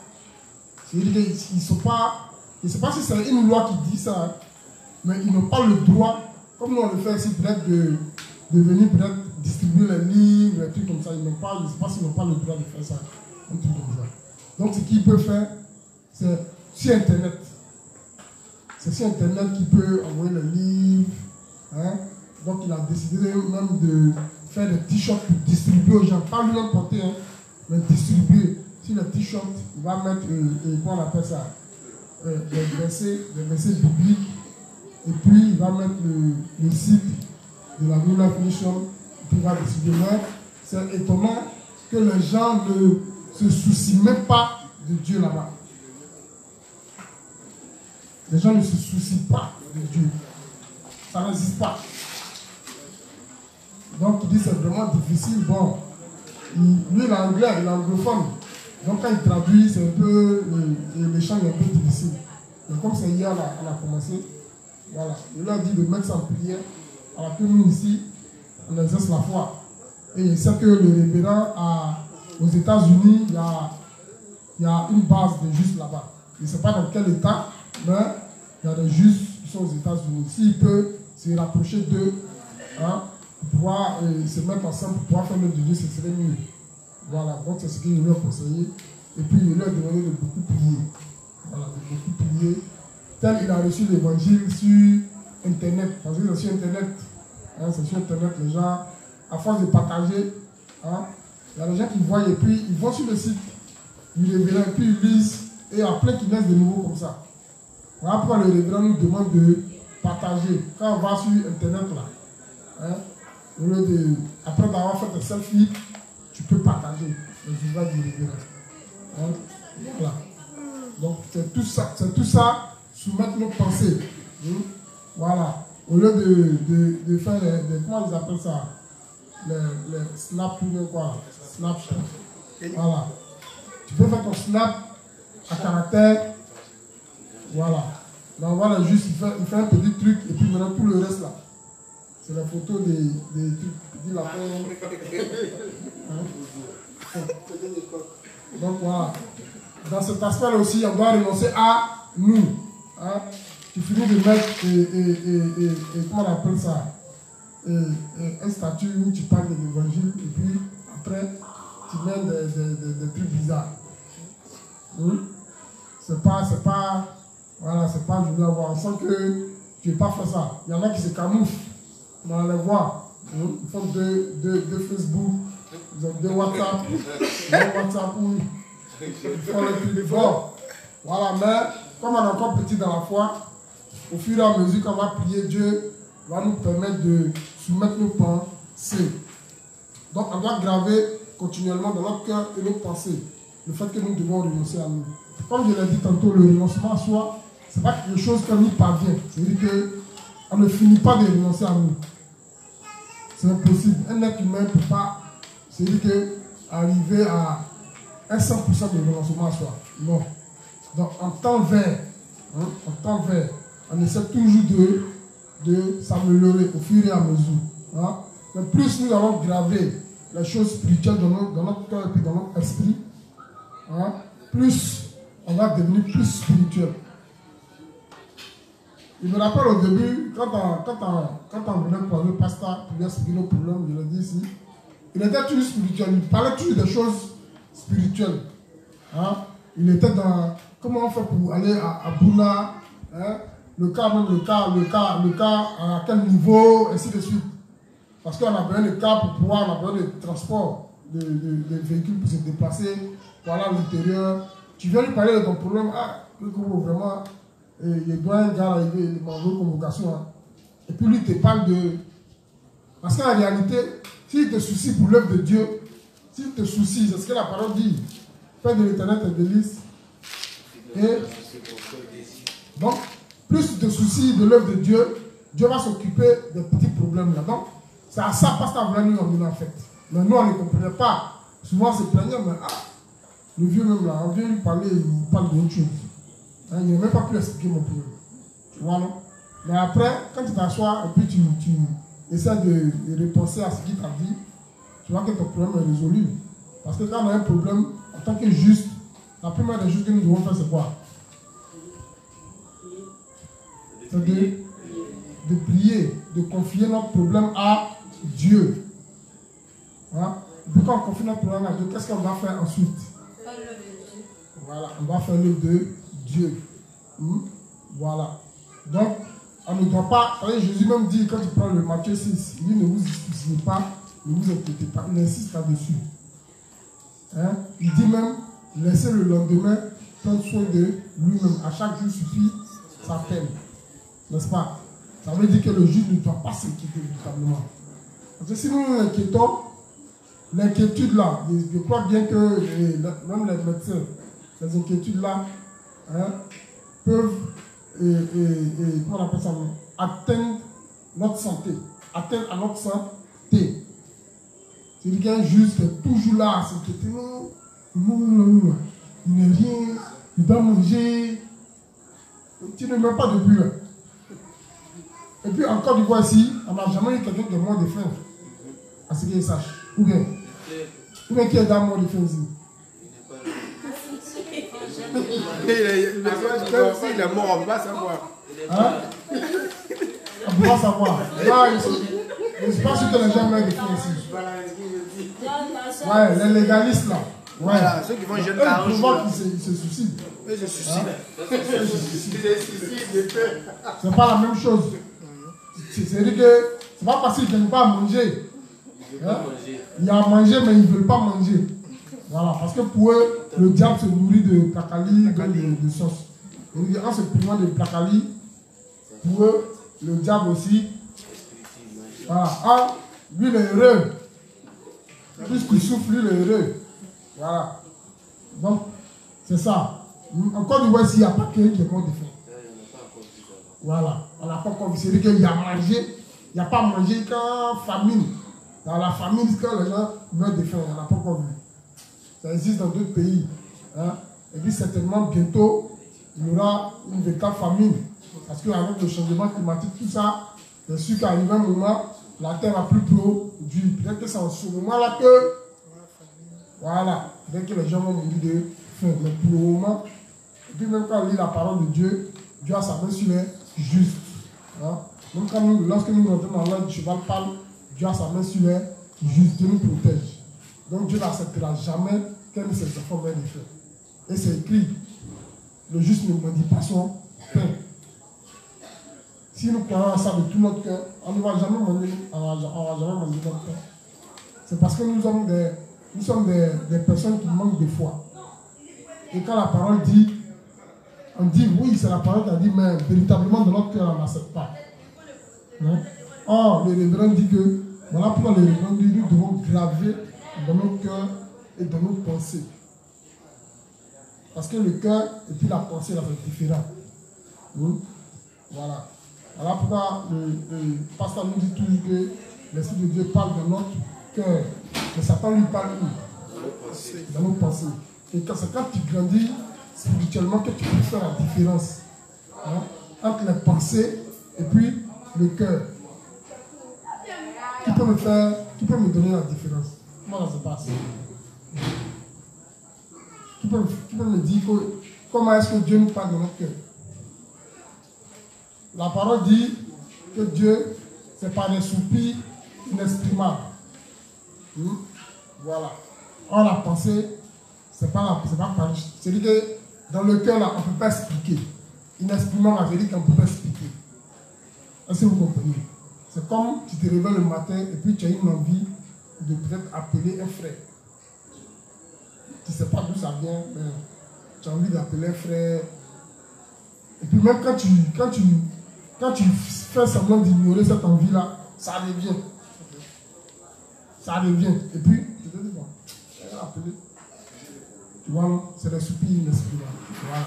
A: C'est-à-dire qu'ils ne sont pas, je ne sais pas si c'est une loi qui dit ça, mais ils n'ont pas le droit, comme nous on le fait ici, peut-être de venir peut-être distribuer les livres, les trucs comme ça. Ils n'ont pas, je ne sais pas s'ils n'ont pas le droit de faire ça. Un truc comme ça. Donc ce qu'il peut faire, c'est sur Internet. C'est sur Internet qu'il peut envoyer les livres. Hein? Donc il a décidé même de faire des t-shirts pour distribuer aux gens. Pas lui-même porter, hein, mais distribuer. Sur les t-shirts, il va mettre, comment on appelle ça, des versets bibliques. Et puis il va mettre le site de la New Life Mission. Et puis il va décider. Mais c'est étonnant que les gens ne se soucient même pas de Dieu là-bas. Les gens ne se soucient pas de Dieu. Ça n'existe pas. Donc il dit c'est vraiment difficile. Bon, lui il est anglais, il est anglophone. Donc quand il traduit, c'est un peu, l'échange est un peu difficile. Mais comme c'est hier, on a commencé, voilà. Il leur dit de mettre ça en prière, alors que nous ici, on exerce la foi. Et il sait que le révérend aux États-Unis, il y a une base de justes là-bas. Je ne sais pas dans quel état, mais il y a des justes qui sont aux États-Unis. S'il peut se rapprocher d'eux, hein, pour pouvoir se mettre ensemble, pour pouvoir faire l'œuvre de Dieu, ce serait mieux. Voilà, donc c'est ce qu'il leur conseillé. Et puis il leur a demandé de beaucoup prier. Voilà, de beaucoup prier. Tel il a reçu l'évangile sur Internet. Parce que c'est sur Internet. Hein, c'est sur Internet, les gens, à force de partager, hein, il y a des gens qui voient et puis ils vont sur le site du révérend et puis ils lisent et après qu'ils naissent de nouveau comme ça. Voilà pourquoi le révérend nous demande de partager. Quand on va sur Internet là, hein, au lieu de, après d'avoir fait des selfies, tu peux partager les ouvrages du révérend. Hein, voilà. Donc c'est tout ça, soumettre nos pensées. Hein, voilà. Au lieu de faire les comment ils appellent ça, les snaps ou quoi, Snapchat. Voilà. Tu peux faire ton snap à caractère. Voilà. Donc voilà, juste il fait un petit truc et puis maintenant tout le reste là. C'est la photo des trucs. La donc voilà. Dans cet aspect-là aussi, on doit renoncer à nous. Hein? Tu finis de mettre et comment on appelle ça, un statut où tu parles de l'évangile et puis après tu mets des trucs bizarres. C'est pas, voilà, c'est pas, je veux avoir, on sent que tu n'es pas fait ça. Il y en a qui se camouflent dans les voix. Ils font deux Facebook, ils ont deux WhatsApp, où ils font les trucs forts. Voilà, mais comme on est encore petit dans la foi, au fur et à mesure qu'on va prier, Dieu va nous permettre de soumettre nos pensées. Donc on doit graver continuellement dans notre cœur et nos pensées le fait que nous devons renoncer à nous. Comme je l'ai dit tantôt, le renoncement à soi, ce n'est pas quelque chose qui nous parvient. C'est-à-dire qu'on ne finit pas de renoncer à nous. C'est impossible. Un être humain ne peut pas, c'est-à-dire arriver à un 100% de renoncement à soi. Non. Donc en temps vert, on essaie toujours de s'améliorer au fur et à mesure. Hein? Mais plus nous allons graver les choses spirituelles dans notre cœur et puis dans notre esprit, hein? Plus on va devenir plus spirituel. Je me rappelle au début, quand on venait pour le pasteur pour lui expliquer nos problèmes, je l'ai dit ici, il était toujours spirituel, il parlait toujours des choses spirituelles. Hein? Il était dans comment on fait pour aller à Bouna, hein? le cas, à quel niveau, ainsi de suite. Parce qu'on a besoin de cas pour pouvoir, on a besoin de transport, de véhicules pour se déplacer, pour aller à l'intérieur. Tu viens lui parler de ton problème, vraiment, il doit un gars arriver, il m'envoie une convocation. Hein. Et puis lui, il te parle de. Parce qu'en réalité, s'il te soucie pour l'œuvre de Dieu, s'il te soucie, c'est ce que la parole dit, Père de l'éternel te délice. Et donc, plus tu te soucies de l'œuvre de Dieu, Dieu va s'occuper des petits problèmes là. Donc, c'est à ça parce qu'on voulait nous emmener en fait. Mais nous, on ne comprenait pas. Souvent, on se plaignait, mais le vieux même là, on vient lui parler, il parle d'autre chose. Hein, il n'a même pas pu expliquer mon problème. Tu vois, non? Mais après, quand tu t'assois et puis tu essaies de repenser à ce qu'il t'a dit, tu vois que ton problème est résolu. Parce que quand on a un problème, en tant que juste, la première des choses que nous devons faire, c'est quoi? C'est de de prier, de confier notre problème à Dieu. Hein? Puis quand on confie notre problème à Dieu, qu'est-ce qu'on va faire ensuite? Voilà, on va faire l'œuvre de Dieu. Voilà. Donc, on ne doit pas. Jésus même dit, quand il prend le Matthieu 6, il dit ne vous souciez pas, ne vous inquiétez pas. Il insiste là-dessus. Hein? Il dit même, laissez le lendemain prendre soin de lui-même. À chaque jour suffit sa peine. N'est-ce pas? Ça veut dire que le juge ne doit pas s'inquiéter véritablement. Parce que si nous nous inquiétons, l'inquiétude là, je crois bien que même les médecins, ces inquiétudes là, hein, peuvent comment on appelle ça, atteindre notre santé, atteindre à notre santé. C'est-à-dire qu'un juge qui est toujours là à s'inquiéter, non, il n'est rien, il doit manger, tu ne mets pas de but. Et puis en Côte d'Ivoire ici, on n'a jamais eu quelqu'un qui est mort de faim, à ce qu'il sache. Ou bien qui est dans mort de faim ici?
F: Il est mort, on va savoir.
A: Hein? On va savoir. Là, je ne suis pas sûr que les gens meurent de faim ici. Ouais, les légalistes là. Ouais.
F: Voilà, ceux qui vont jeûner 40 jours.
A: Ils se suicident.
F: Ils se suicident.
A: C'est pas la même chose. C'est-à-dire que c'est pas parce qu'ils ne viennent pas manger. Hein? Il y a à manger, mais ils ne veulent pas manger. Voilà, parce que pour eux, le diable se nourrit de placali, de sauce. Et en se privant de placali, pour eux, le diable aussi. Voilà. Ah, lui, il est heureux. Puisqu'il souffre, lui, il est heureux. Voilà. Donc, c'est ça. Encore une fois, il n'y a pas quelqu'un qui est mort de faim. Voilà. On n'a pas encore vu. C'est-à-dire qu'il y a mangé. Il n'y a pas mangé qu'en famine. Dans la famine, quand les gens meurent de faim, on n'a pas encore vu. Ça existe dans d'autres pays. Hein? Et puis certainement, bientôt, il y aura une véritable famine. Parce qu'avec le changement climatique, tout ça, c'est sûr qu'à un moment, la terre va plus produire. Peut-être que c'est en ce moment-là que, voilà, peut-être que les gens vont mourir de faim. Mais pour le moment, et puis même quand on lit la parole de Dieu, Dieu a sa main sur les justes. Hein? Même quand lorsque nous rentrons dans l'ordre du cheval parle, Dieu a sa main sur les justes. Dieu nous protège. Donc Dieu n'acceptera jamais qu'un de ses enfants meure de faim. Et c'est écrit, le juste ne maudit pas son pain. Si nous croyons à ça de tout notre cœur, on ne va jamais manger notre pain. C'est parce que nous sommes des personnes qui manquent de foi. Et quand la parole dit, on dit oui, c'est la parole qui a dit, mais véritablement dans notre cœur, on n'accepte pas. Non? Or, le révérend dit que, voilà pourquoi le révérend dit, nous devons graver dans nos cœurs et dans nos pensées. Parce que le cœur et puis la pensée, là, c'est différent. Voilà. Voilà pourquoi le pasteur nous dit toujours que l'Esprit de Dieu parle de notre cœur. Mais Satan lui parle où? Dans nos pensées. Et c'est quand tu grandis spirituellement que tu peux faire la différence, hein, entre les pensées et puis le cœur. Qui peut me donner la différence? Comment ça se passe? Qui peut me dire comment est-ce que Dieu nous parle dans notre cœur? La parole dit que Dieu, c'est par des soupirs inexprimables. Voilà. Or, la pensée, c'est pas par. C'est-à-dire que dans le cœur, là, on ne peut pas expliquer. Inexprimable, ça veut dire qu'on ne peut pas expliquer. Est-ce que vous comprenez? C'est comme tu te réveilles le matin et puis tu as une envie de peut-être appeler un frère. Tu ne sais pas d'où ça vient, mais tu as envie d'appeler un frère. Et puis même quand tu fais semblant d'ignorer cette envie-là, ça revient. Ça revient. Et puis, tu te dis, bon, je vais l'appeler. Tu vois, c'est des soupirs inexprimables. Voilà.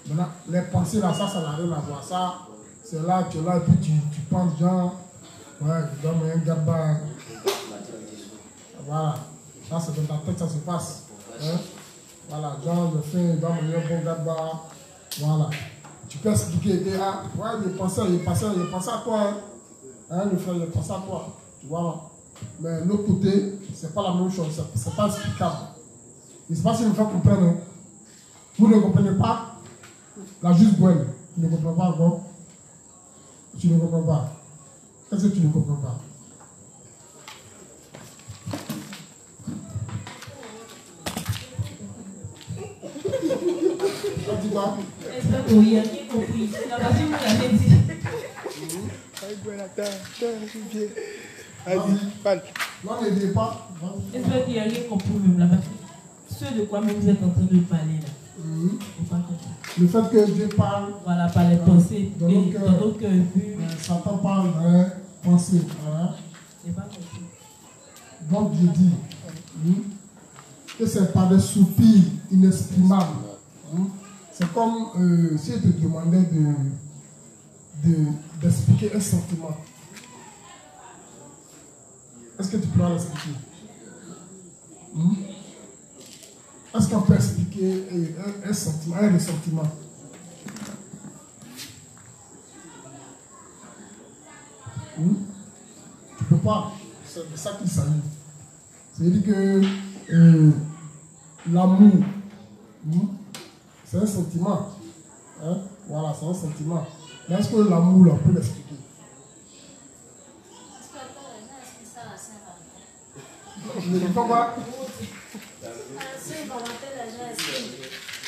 A: Maintenant, les pensées là, ça n'a rien à voir. Ça, c'est là, tu es là, et puis tu penses, genre, ouais, je dois me un gaba. Voilà. Ça, c'est dans ta tête, ça se passe. Hein? Voilà, genre, je fais, je dois me un bon gaba. Voilà. Tu peux expliquer, ah, ouais, il pensait à toi. Hein, le frère, il pensait à toi. Tu vois. Mais de l'autre côté, c'est pas la même chose. C'est pas explicable. Je ne sais pas si vous faites comprendre. Hein. Vous ne comprenez pas la juste bonne. Vous ne comprenez pas encore. Tu ne comprends pas. Qu'est-ce que tu ne comprends pas? Tu dis quoi?
G: Oui, j'ai compris. La voiture, vous l'avez dit.
A: Vas-y, parle. Non, ne dis pas.
G: J'espère qu'il n'y a rien compris même là. Ce de quoi vous êtes en train de parler là.
A: Le fait que Dieu parle.
G: Voilà, par les pensées.
A: Dans nos cœurs. Satan parle dans les pensées.
G: Je n'ai pas compris.
A: Donc je dis que c'est par des soupirs inexprimables. C'est comme si je te demandais d'expliquer un sentiment. Est-ce que tu pourras l'expliquer? Est-ce qu'on peut expliquer un sentiment, un ressentiment? Tu ne peux pas. C'est de ça qu'il s'agit. C'est-à-dire que l'amour, c'est un sentiment. Voilà, c'est un sentiment. Mais est-ce que l'amour, on peut l'expliquer?
D: Est-ce que les gens expliquent ça à la Saint-Valentin?
A: Je ne sais pas quoi.
D: À la Saint-Valentin, les gens expriment.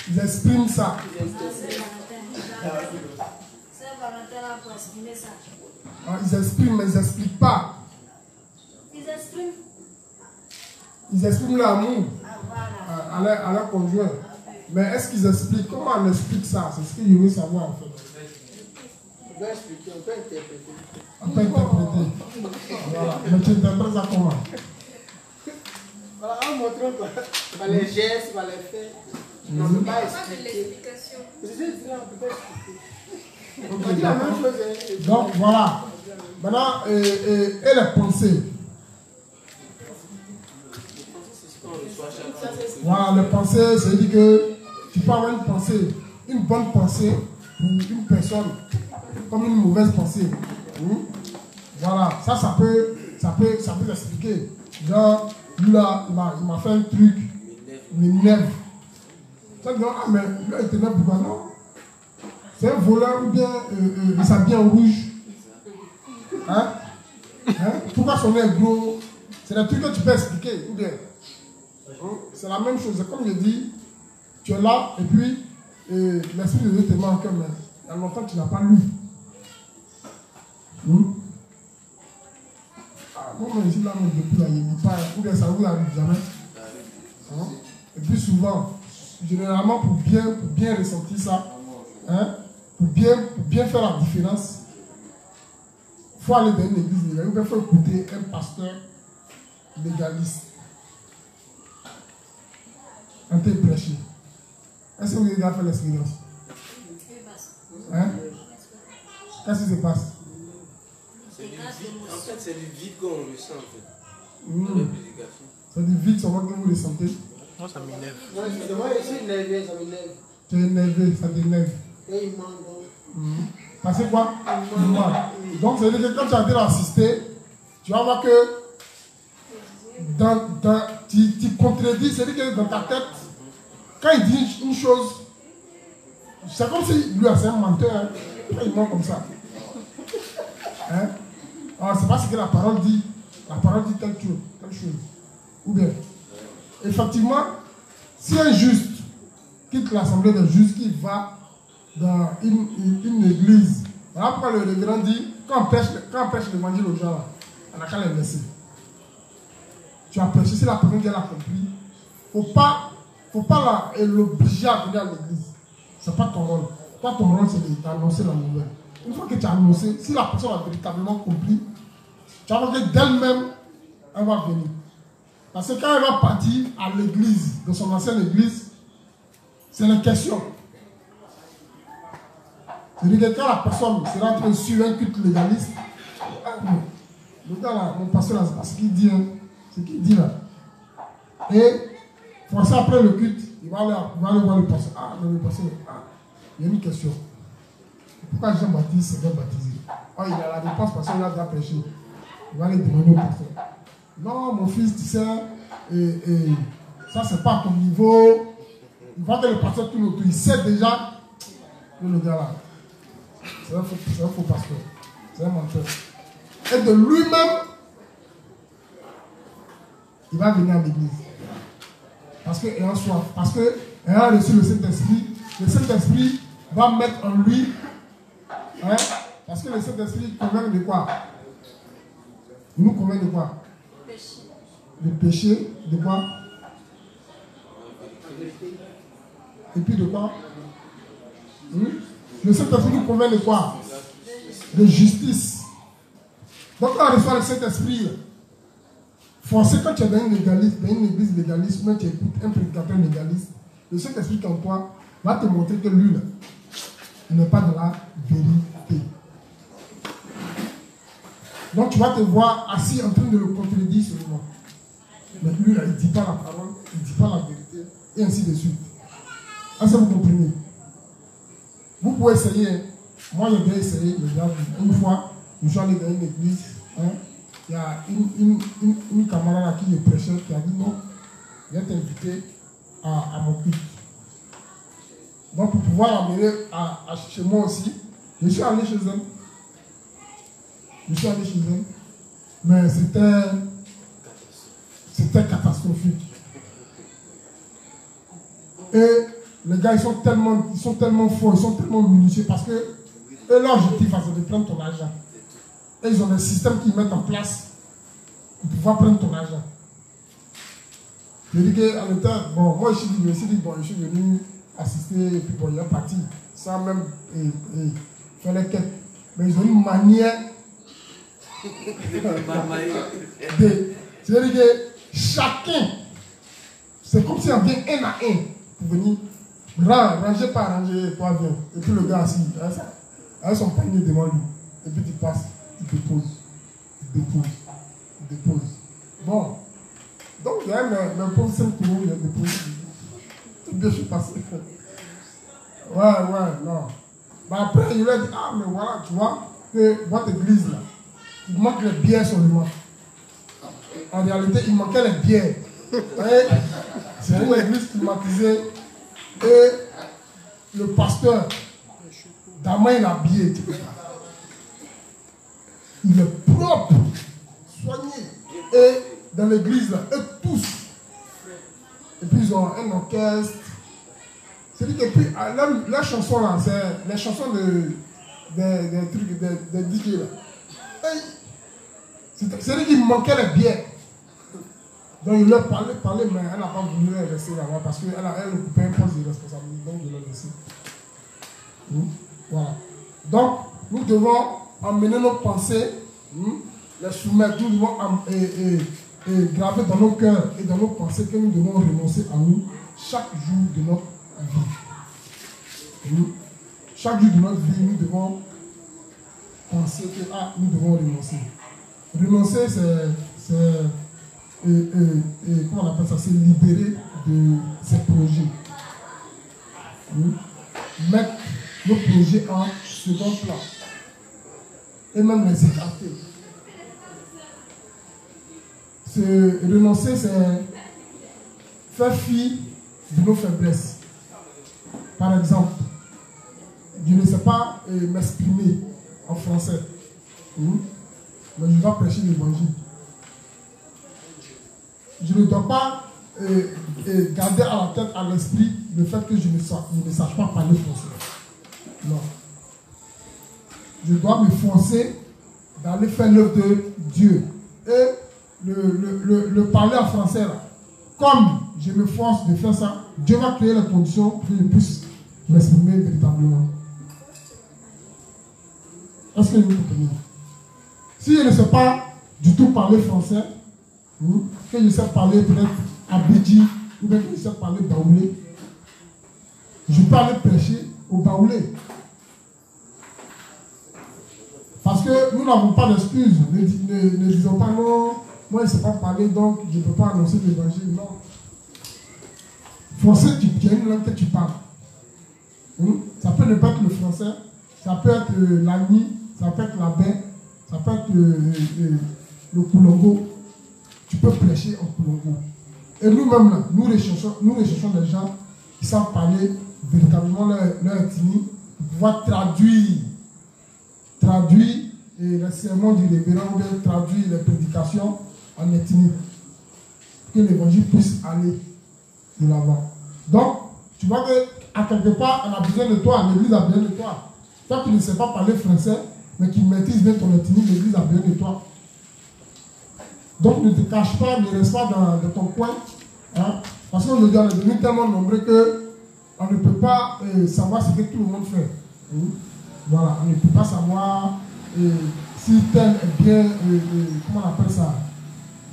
A: Ils expriment ça.
D: À la Saint-Valentin. Saint-Valentin là pour exprimer ça.
A: Ils expriment, mais ils n'expliquent pas.
D: Ils expriment.
A: Ils expriment l'amour
D: Voilà.
A: à leur conjoint. Mais est-ce qu'ils expliquent? Comment on explique ça? C'est ce que je veux savoir en fait.
F: On peut expliquer, on peut interpréter.
A: On peut interpréter. Voilà. Mais tu interprètes ça comment?
F: Voilà, en montrant par les gestes, par les faits. On ne peut pas expliquer. C'est ça, on peut pas expliquer. On dit la même chose.
A: Donc voilà. Maintenant, et les pensées. Voilà, les pensées, c'est-à-dire que tu peux avoir une pensée, une bonne pensée pour une personne, comme une mauvaise pensée. Voilà, ça peut l'expliquer. Genre, lui là, il m'a fait un truc, il m'énerve. Ça dit, ah mais lui il t'énerve pourquoi non? C'est un voleur ou bien il s'habille en rouge. Pourquoi son nez est gros? C'est des trucs que tu peux expliquer ou bien. C'est la même chose. C'est comme je dis, tu es là et puis l'esprit de Dieu te manque, mais il y a longtemps que tu n'as pas lu. Moi, ici, là, depuis là, il n'y a pas, ou bien ça vous arrive jamais. Et puis souvent, généralement, pour bien ressentir ça, pour bien faire la différence, il faut aller dans une église légale, ou bien il faut écouter un pasteur légaliste. Un peu prêché. Est-ce que vous avez déjà fait l'expérience? Qu'est-ce qui se passe?
H: En fait, c'est du vide qu'on ressent en fait. Dans les prédications.
A: C'est du vide seulement que vous ressentez?
F: Moi, ça m'énerve. Moi, je suis énervé, ça m'énerve.
A: Tu es énervé, ça t'énerve.
F: Et il manque.
A: Parce que quoi? Donc, c'est-à-dire que quand tu as été assister, tu vas voir que tu contredis, c'est-à-dire que dans ta tête, quand il dit une chose, c'est comme si lui, c'est un menteur, il ment comme ça. Alors, c'est pas ce que la parole dit. La parole dit telle chose. Ou bien, effectivement, si un juste quitte l'assemblée des justes, qui va dans une église, voilà pourquoi le révérend dit, quand on prêche l'évangile aux gens, on n'a qu'à les laisser. Tu as prêché, si la personne qui l'a compris, faut pas l'obliger à venir à l'église. Ce n'est pas ton rôle. Toi, ton rôle, c'est d'annoncer la nouvelle. Une fois que tu as annoncé, si la personne a véritablement compris, tu vas voir que d'elle-même, elle va venir. Parce que quand elle va partir à l'église, de son ancienne église, c'est la question. C'est-à-dire que quand la personne sera en train de suivre un culte légaliste, le gars là, mon pasteur là, c'est ce qu'il dit, c'est ce qu'il dit là. Et forcé après le culte, il va aller voir le pasteur. Ah, mais le pasteur, il y a une question. Pourquoi Jean-Baptiste s'est bien baptisé? Oh, il a la réponse parce qu'il a déjà prêché. Il va aller demander au pasteur. Non, mon fils, tu sais, ça c'est pas à ton niveau. Il va que le pasteur tourne autour. Il sait déjà que le gars là, c'est un faux pasteur. C'est un menteur. Et de lui-même, il va venir à l'église. Parce qu'ayant soif, parce qu'ayant reçu le Saint-Esprit va mettre en lui, hein, parce que le Saint-Esprit convainc de quoi? Il nous convainc de quoi?
D: Péché.
A: De péché, de quoi? Et puis de quoi? Le Saint-Esprit nous convainc de quoi? De justice. Donc quand on reçoit le Saint-Esprit, forcé quand tu es dans une église légaliste, même tu écoutes un prédicateur légaliste, le Saint-Esprit en toi va te montrer que lui, là, il n'est pas dans la vérité. Donc tu vas te voir assis en train de le contredire seulement. Mais lui, là, il ne dit pas la parole, il ne dit pas la vérité, et ainsi de suite. Est-ce que vous comprenez? Vous pouvez essayer. Moi, j'ai déjà essayé. Une fois, je suis allé dans une église. Hein, il y a une camarade à qui je prêchais qui a dit non, je vais t'inviter à mon culte. Donc, pour pouvoir l'amener chez moi aussi, je suis allé chez elle. Mais c'était catastrophique. Et les gars, ils sont tellement forts, ils sont tellement minutieux parce que eux, leur objectif, c'est de prendre ton argent. Et ils ont des systèmes qu'ils mettent en place pour pouvoir prendre ton argent. Je dis qu'à l'état, bon, moi je suis venu assister, et puis bon, il est parti, sans même faire les quêtes. Mais ils ont une manière c'est-à-dire que chacun, c'est comme si on vient un à un pour venir ranger par ranger, toi viens. Et puis le gars assis, avec son panier devant lui. Et puis tu passes, il dépose. Bon. Donc il y a un pauvre 5 euros, il a déposé. Tout bien, je suis passé. Ouais, non. Mais après, il lui a dit, ah, mais voilà, tu vois, que votre église là, il manque les bières seulement. En réalité, il manquait les bières. C'est une église climatisée. Et le pasteur, Dama, il est habillé. Il est propre, soigné. Et dans l'église, là, eux tous. Et puis ils ont un orchestre. C'est-à-dire que puis, la chanson là, c'est les chansons des trucs, des DJ là. C'est-à-dire qu'il manquait les bières. Donc il leur parlait, mais elle n'a pas voulu les laisser là-bas parce qu'elle occupait un poste de responsabilité, donc je l'ai laissé. Voilà. Donc nous devons emmener nos pensées, les soumettre, nous devons graver dans nos cœurs et dans nos pensées que nous devons renoncer à nous chaque jour de notre vie. Chaque jour de notre vie, nous devons penser que nous devons renoncer. Renoncer, c'est comment on appelle ça? C'est libérer de ses projets. Mettre nos projets en second plan. Et même les écarter. Renoncer, c'est faire fi de nos faiblesses. Par exemple, je ne sais pas m'exprimer en français. Mais je dois prêcher l'évangile. Je ne dois pas garder à la tête, à l'esprit, le fait que je ne sache pas parler français. Non. Je dois me forcer d'aller faire l'œuvre de Dieu. Et le parler en français, là, comme je me force de faire ça, Dieu va créer les conditions pour que je puisse m'exprimer véritablement. Est-ce que vous comprenez? Si je ne sais pas du tout parler français, que je sais parler peut-être abidji, ou bien que je sais parler baoulé, je peux aller prêcher au baoulé. Parce que nous n'avons pas d'excuses. Ne disons pas non, moi je ne sais pas parler, donc je ne peux pas annoncer l'évangile. Non. Français, tu as une langue que tu parles. Ça peut ne pas être le français, ça peut être l'ani, ça peut être la baie, ça peut être le Koulongo. Tu peux prêcher en Koulongo. Et nous-mêmes, là, nous recherchons des gens qui savent parler véritablement leur ethnie pour pouvoir traduire et les sermons du révérend ou bien traduire les prédications en ethnie. Que l'évangile puisse aller de l'avant. Donc, tu vois qu'à quelque part, on a besoin de toi, l'église a besoin de toi. Toi qui ne sais pas parler français, mais qui maîtrise bien ton ethnie, l'église a besoin de toi. Donc ne te cache pas, ne reste pas dans ton coin. Hein, parce qu'aujourd'hui, on est devenu tellement nombreux qu'on ne peut pas savoir ce que tout le monde fait. Voilà, on ne peut pas savoir si tel est bien, comment on appelle ça,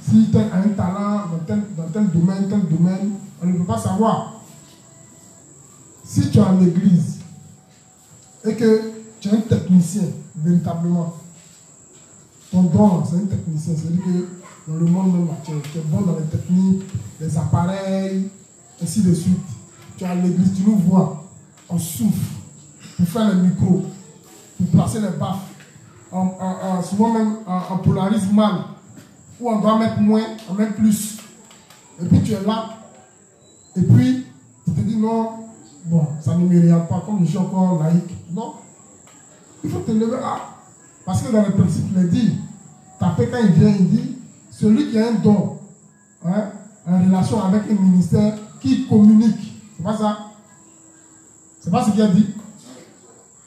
A: si tel a un talent dans tel domaine, on ne peut pas savoir. Si tu es en église et que tu es un technicien, véritablement, ton don, c'est un technicien, c'est-à-dire que dans le monde même, tu es bon dans les techniques, les appareils, ainsi de suite. Tu es à l'église, tu nous vois, on souffle pour faire les micros, pour placer les baffes. Souvent même, on polarise mal, ou on doit mettre moins, on met plus. Et puis tu es là, et puis tu te dis non, bon, ça ne me regarde pas, comme je suis encore laïque. Non, il faut te lever là. Parce que dans le principe, il dit, tapez quand il vient, il dit, celui qui a un don, hein, en relation avec un ministère, qui communique. C'est pas ça? C'est pas ce qu'il a dit?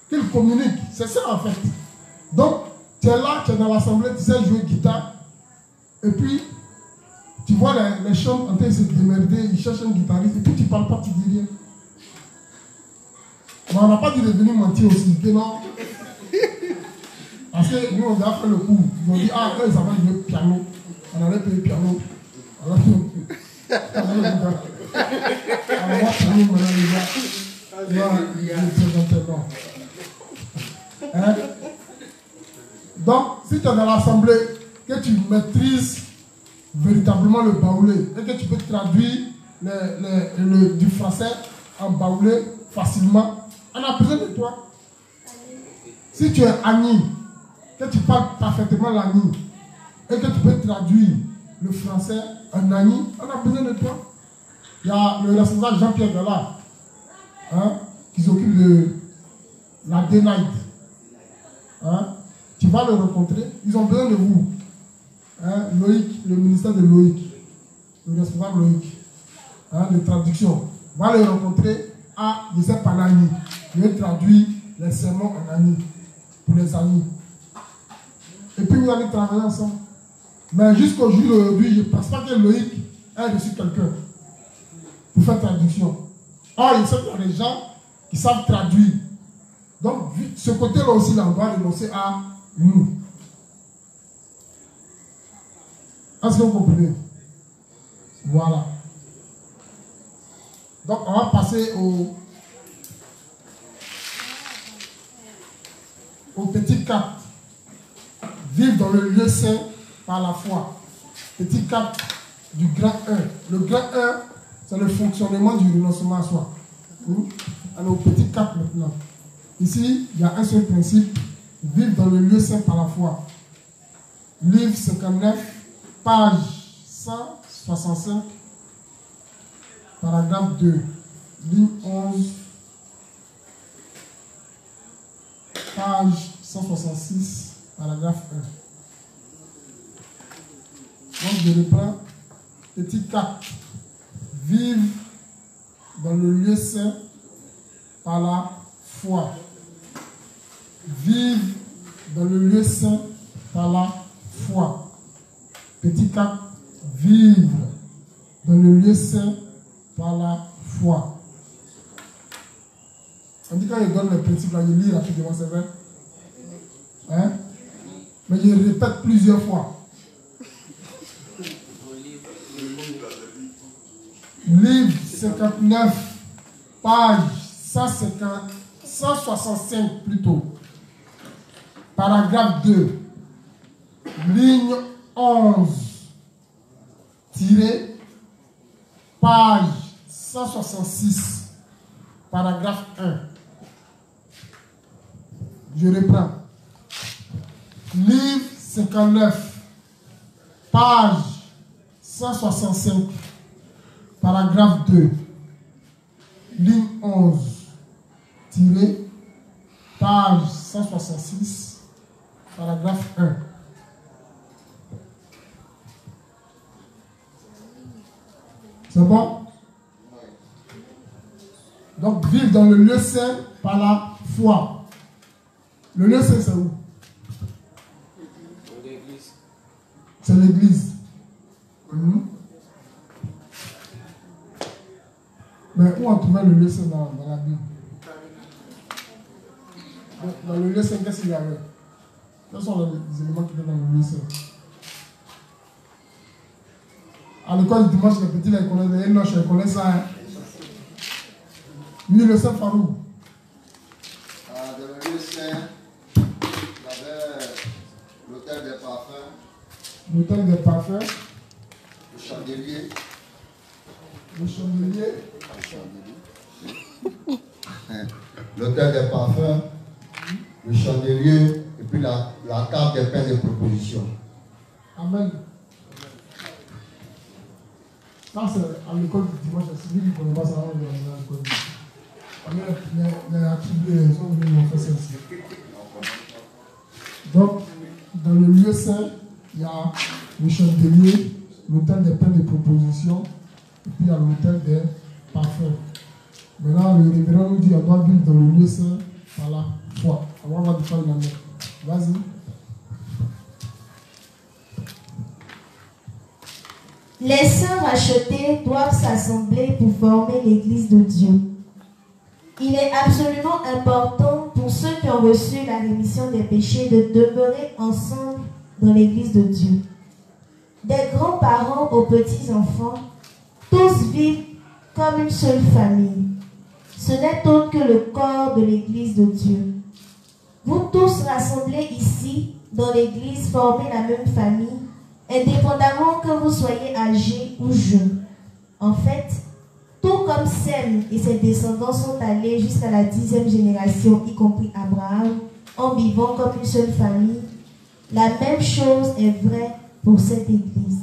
A: Qu'il communique. C'est ça en fait. Donc, tu es là, tu es dans l'assemblée, tu sais jouer guitare, et puis, tu vois les chants en train de se démerder, ils cherchent un guitariste, et puis tu ne parles pas, tu dis rien. Mais on n'a pas dit de venir mentir aussi, que non. Parce que nous, on a fait le coup. Ils ont dit, ah, eux, ils avaient joué piano. On allait payer piano. On a fait le coup. Alors, moi, piano, maintenant, les gars. Hein? Donc, si tu es dans l'assemblée, que tu maîtrises véritablement le baoulé et que tu peux traduire du français en baoulé facilement, on a besoin de toi. Si tu es Annie, que tu parles parfaitement l'Annie et que tu peux traduire le français en Annie, on a besoin de toi. Il y a le responsable Jean-Pierre Gala, hein, qui s'occupe de la D-Night. Hein, tu vas le rencontrer, ils ont besoin de vous. Hein, Loïc, le ministère de Loïc, le responsable Loïc, hein, de traduction, va le rencontrer à Joseph Panani. Je vais traduire les sermons en Annie pour les amis. Et puis vous allez travailler ensemble. Mais jusqu'au jour d'aujourd'hui, je ne pense pas que Loïc ait reçu quelqu'un pour faire traduction. Or, il sait qu'il y a des gens qui savent traduire. Donc, ce côté-là aussi, là, on doit renoncer à nous. Est-ce que vous comprenez? Voilà. Donc, on va passer au petit 4. Vivre dans le lieu saint par la foi. Petit 4 du grand 1. Le grand 1, c'est le fonctionnement du renoncement à soi. Alors, au petit 4 maintenant. Ici, il y a un seul principe. Vivre dans le lieu saint par la foi. Livre 59, page 165, paragraphe 2, ligne 11, page 166, paragraphe 1. Donc, je reprends. Petit 4. Vivre dans le lieu saint par la foi. Vivre dans le lieu saint par la foi. Petit 4. Vivre dans le lieu saint par la foi. On dit quand il donne les principes, là, il lit rapidement, c'est vrai? Hein? Mais je répète plusieurs fois. Livre 59, page 165 plutôt. Paragraphe 2. Ligne 11. Tiré. Page 166. Paragraphe 1. Je reprends. Livre 59. Page 165. Paragraphe 2. Ligne 11. Tiré. Page 166. paragraphe 1. C'est bon? Donc, vivre dans le lieu saint par la foi. Le lieu saint, c'est où?
H: L'église.
A: C'est l'église. Mais où on trouvait le lieu saint dans la Bible? Dans le lieu saint, qu'est-ce qu'il y avait? Quels sont les éléments qui étaient dans le lieu saint? À l'école du dimanche, les petits, les noches, ils connaissent ça. Hein? Lui, le saint Farouk.
I: Dans le lieu saint, il y avait l'autel des parfums.
A: L'autel des parfums.
I: Le chandelier.
A: Le chandelier.
I: L'autel des parfums. Le chandelier. Et puis la table des pains de proposition.
A: Amen. Ça, c'est à l'école du dimanche. C'est lui qui ne connaît pas ça. On est à l'école du dimanche. Les attribués sont venus nous faire ça ici. Donc, dans le lieu saint, il y a le chandelier, l'autel des pains de proposition, et puis il y a l'autel des parfums. Maintenant, le révérend nous dit on doit vivre dans le lieu saint par la foi. On va faire une année. Vas-y.
B: Les saints rachetés doivent s'assembler pour former l'Église de Dieu. Il est absolument important pour ceux qui ont reçu la rémission des péchés de demeurer ensemble dans l'Église de Dieu. Des grands-parents aux petits-enfants, tous vivent comme une seule famille. Ce n'est autre que le corps de l'Église de Dieu. Vous tous rassemblés ici, dans l'Église, formez la même famille, indépendamment que vous soyez âgés ou jeunes. En fait, tout comme Sem et ses descendants sont allés jusqu'à la 10e génération, y compris Abraham, en vivant comme une seule famille, la même chose est vraie pour cette Église.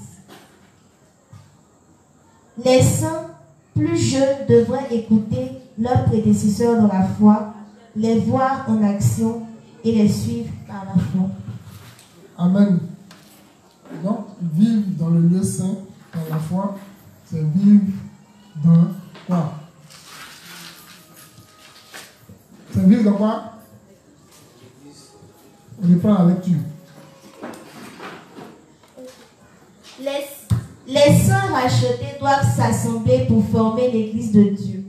B: Les saints plus jeunes devraient écouter leurs prédécesseurs dans la foi, les voir en action et les suivre par la foi.
A: Amen. Donc, vivre dans le lieu saint par la foi, c'est vivre dans quoi? C'est vivre dans quoi? On reprend la lecture.
B: Les saints rachetés doivent s'assembler pour former l'Église de Dieu.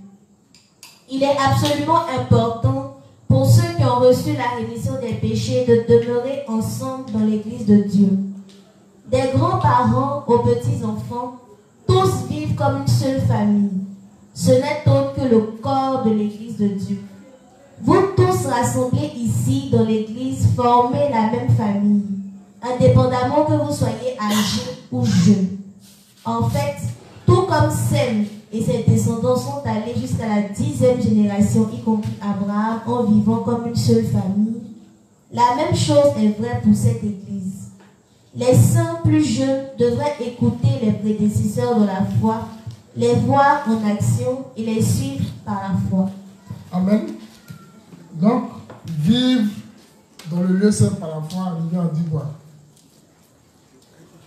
B: Il est absolument important pour ceux qui ont reçu la rémission des péchés de demeurer ensemble dans l'Église de Dieu. Des grands-parents aux petits-enfants, tous vivent comme une seule famille. Ce n'est autre que le corps de l'Église de Dieu. Vous tous rassemblés ici dans l'Église formez la même famille, indépendamment que vous soyez âgés ou jeunes. En fait, tout comme Sem et ses descendants sont allés jusqu'à la 10e génération, y compris Abraham, en vivant comme une seule famille, la même chose est vraie pour cette Église. Les saints plus jeunes devraient écouter les prédécesseurs de la foi, les voir en action et les suivre par la foi.
A: Amen. Donc, vivre dans le lieu saint par la foi, arriver à d'Ivoire.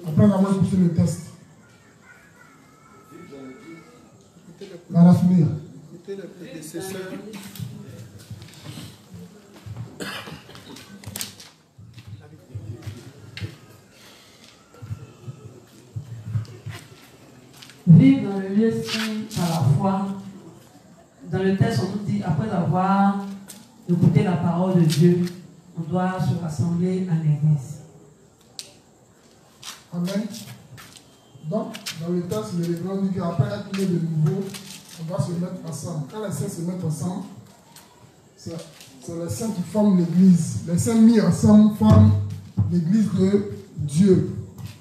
A: Après avoir écouté le test. La raffinée.
F: Écoutez le prédécesseur.
J: Vivre dans le lieu saint par la foi. Dans le texte, on nous dit, après avoir écouté la parole de Dieu, on doit se rassembler en église.
A: Amen. Donc, dans le texte, le révérend dit qu'après être né de nouveau, on doit se mettre ensemble. Quand les saints se mettent ensemble, c'est les saints qui forment l'église. Les saints mis ensemble forment l'église de Dieu.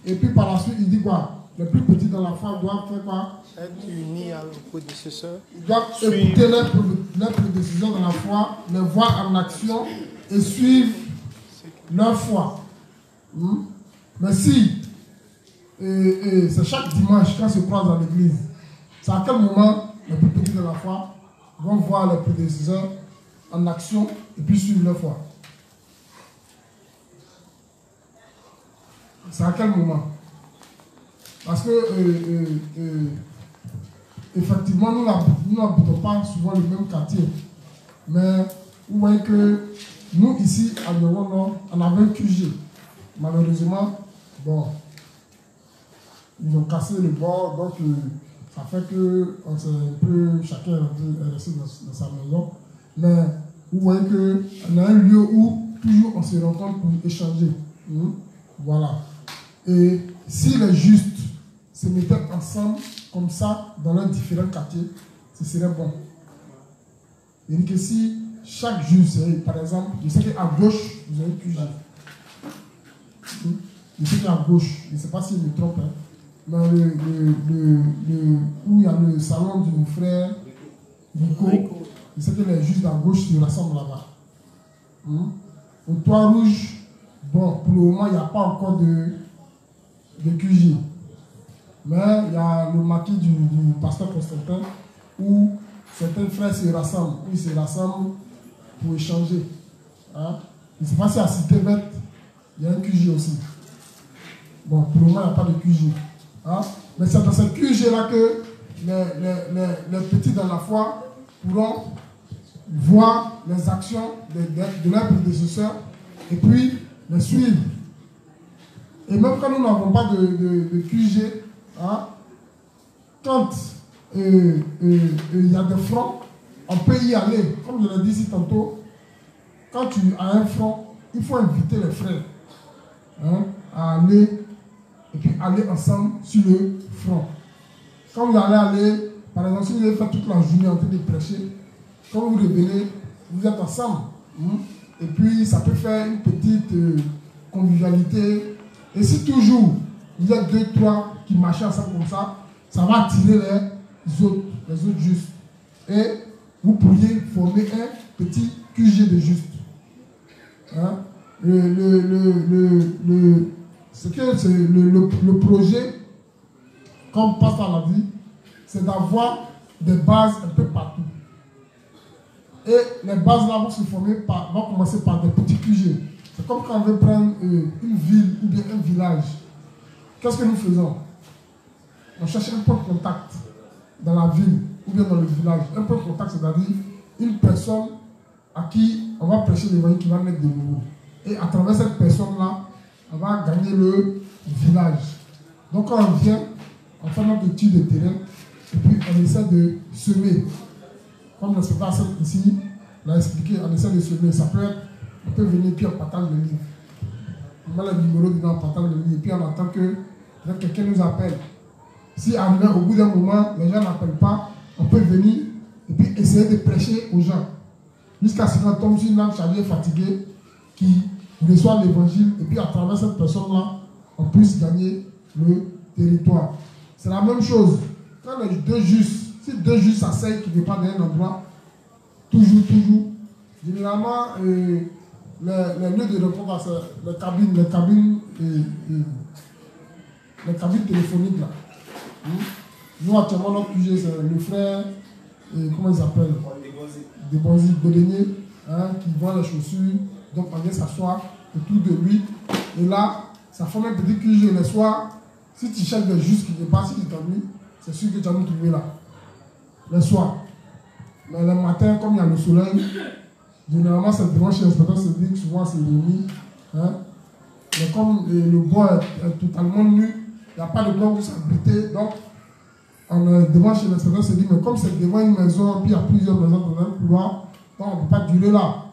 A: Et puis par la suite, il dit quoi? Les plus petits dans la foi doivent faire quoi?
F: Être unis à leurs prédécesseurs.
A: Ils doivent écouter leurs prédécesseurs dans la foi, les voir en action et suivre leur foi. Mais si, c'est chaque dimanche quand on se croise dans l'église, c'est à quel moment les plus petits de la foi vont voir les prédécesseurs en action et puis suivre leur foi? c'est à quel moment? Parce que, effectivement, nous n'habitons pas souvent le même quartier. Mais vous voyez que nous, ici, à Nord, on avait un QG. Malheureusement, bon, ils ont cassé le bord, donc ça fait que on s'est un peu, chacun est resté dans sa maison. Mais vous voyez qu'on a un lieu où toujours on se rencontre pour échanger. Voilà. Et si les justes se mettaient ensemble comme ça dans leurs différents quartiers, ce serait bon. Il dit que si chaque juste, par exemple, je sais qu'à gauche, vous avez QG. Je sais qu'à gauche, je ne sais pas si je me trompe, hein, mais où il y a le salon de mon frère Nico, je sais que les justes à gauche se rassemblent là-bas. Au Toit Rouge, bon, pour le moment, il n'y a pas encore de QG. Mais il y a le maquis du pasteur Constantin où certains frères se rassemblent, où ils se rassemblent pour échanger. Hein? Je ne sais pas si à Cité Verte, il y a un QG aussi. Bon, pour le moment, il n'y a pas de QG. Hein? Mais c'est dans ce QG-là que les petits dans la foi pourront voir les actions de leurs prédécesseurs et puis les suivre. Et même quand nous n'avons pas de QG, hein, quand il y a des fronts, on peut y aller. Comme je l'ai dit ici tantôt, quand tu as un front, il faut inviter les frères, hein, à aller et puis aller ensemble sur le front. Quand vous allez aller, par exemple, si vous avez fait toute la journée en train de prêcher, quand vous revenez, vous êtes ensemble. Et puis ça peut faire une petite convivialité. Et si toujours il y a 2, 3 qui marchent ensemble comme ça, ça va attirer les autres justes. Et vous pourriez former un petit QG de justes. Hein? Le projet, comme Pasteur l'a dit, c'est d'avoir des bases un peu partout. Et les bases là vont se former vont commencer par des petits QG. C'est comme quand on veut prendre une ville ou bien un village. Qu'est-ce que nous faisons? On cherche un point de contact dans la ville ou bien dans le village. Un point de contact, c'est-à-dire une personne à qui on va prêcher l'évangile qui va mettre de nouveau. Et à travers cette personne-là, on va gagner le village. Donc quand on vient, on fait notre étude de terrain et puis on essaie de semer. Comme le secrétaire ici l'a expliqué, on essaie de semer. Ça peut être, on peut venir puis on partage le livre. On met le numéro dedans, on partage le livre et puis on attend que quelqu'un nous appelle. Si au bout d'un moment, les gens n'appellent pas, on peut venir et puis essayer de prêcher aux gens. Jusqu'à ce qu'on tombe sur une âme chargée, fatiguée, qui reçoit l'évangile et puis à travers cette personne-là, on puisse gagner le territoire. C'est la même chose. Quand les deux justes, si deux justes s'asseyent qui ne pas d'un endroit, toujours, généralement, les lieux de rencontre, c'est les cabines téléphoniques là. Nous actuellement notre QG c'est le frère, comment il s'appelle? Débonzi, Godenier, hein, qui vend les chaussures, donc on vient s'asseoir autour de lui. Et là, ça forme un petit QG le soir. Si tu cherches des justes qui ne passent, si tu t'ennuies, c'est sûr que tu vas nous trouver là. Le soir. Mais le matin, comme il y a le soleil, généralement c'est devant chez l'inspecteur Cédric, souvent c'est réuni. Hein. Mais comme le bois est totalement nu, il n'y a pas de bois où s'abriter, donc on est devant chez l'inspecteur Cédric, mais comme c'est devant une maison, puis il y a plusieurs maisons dans un couloir, donc on ne peut pas durer là.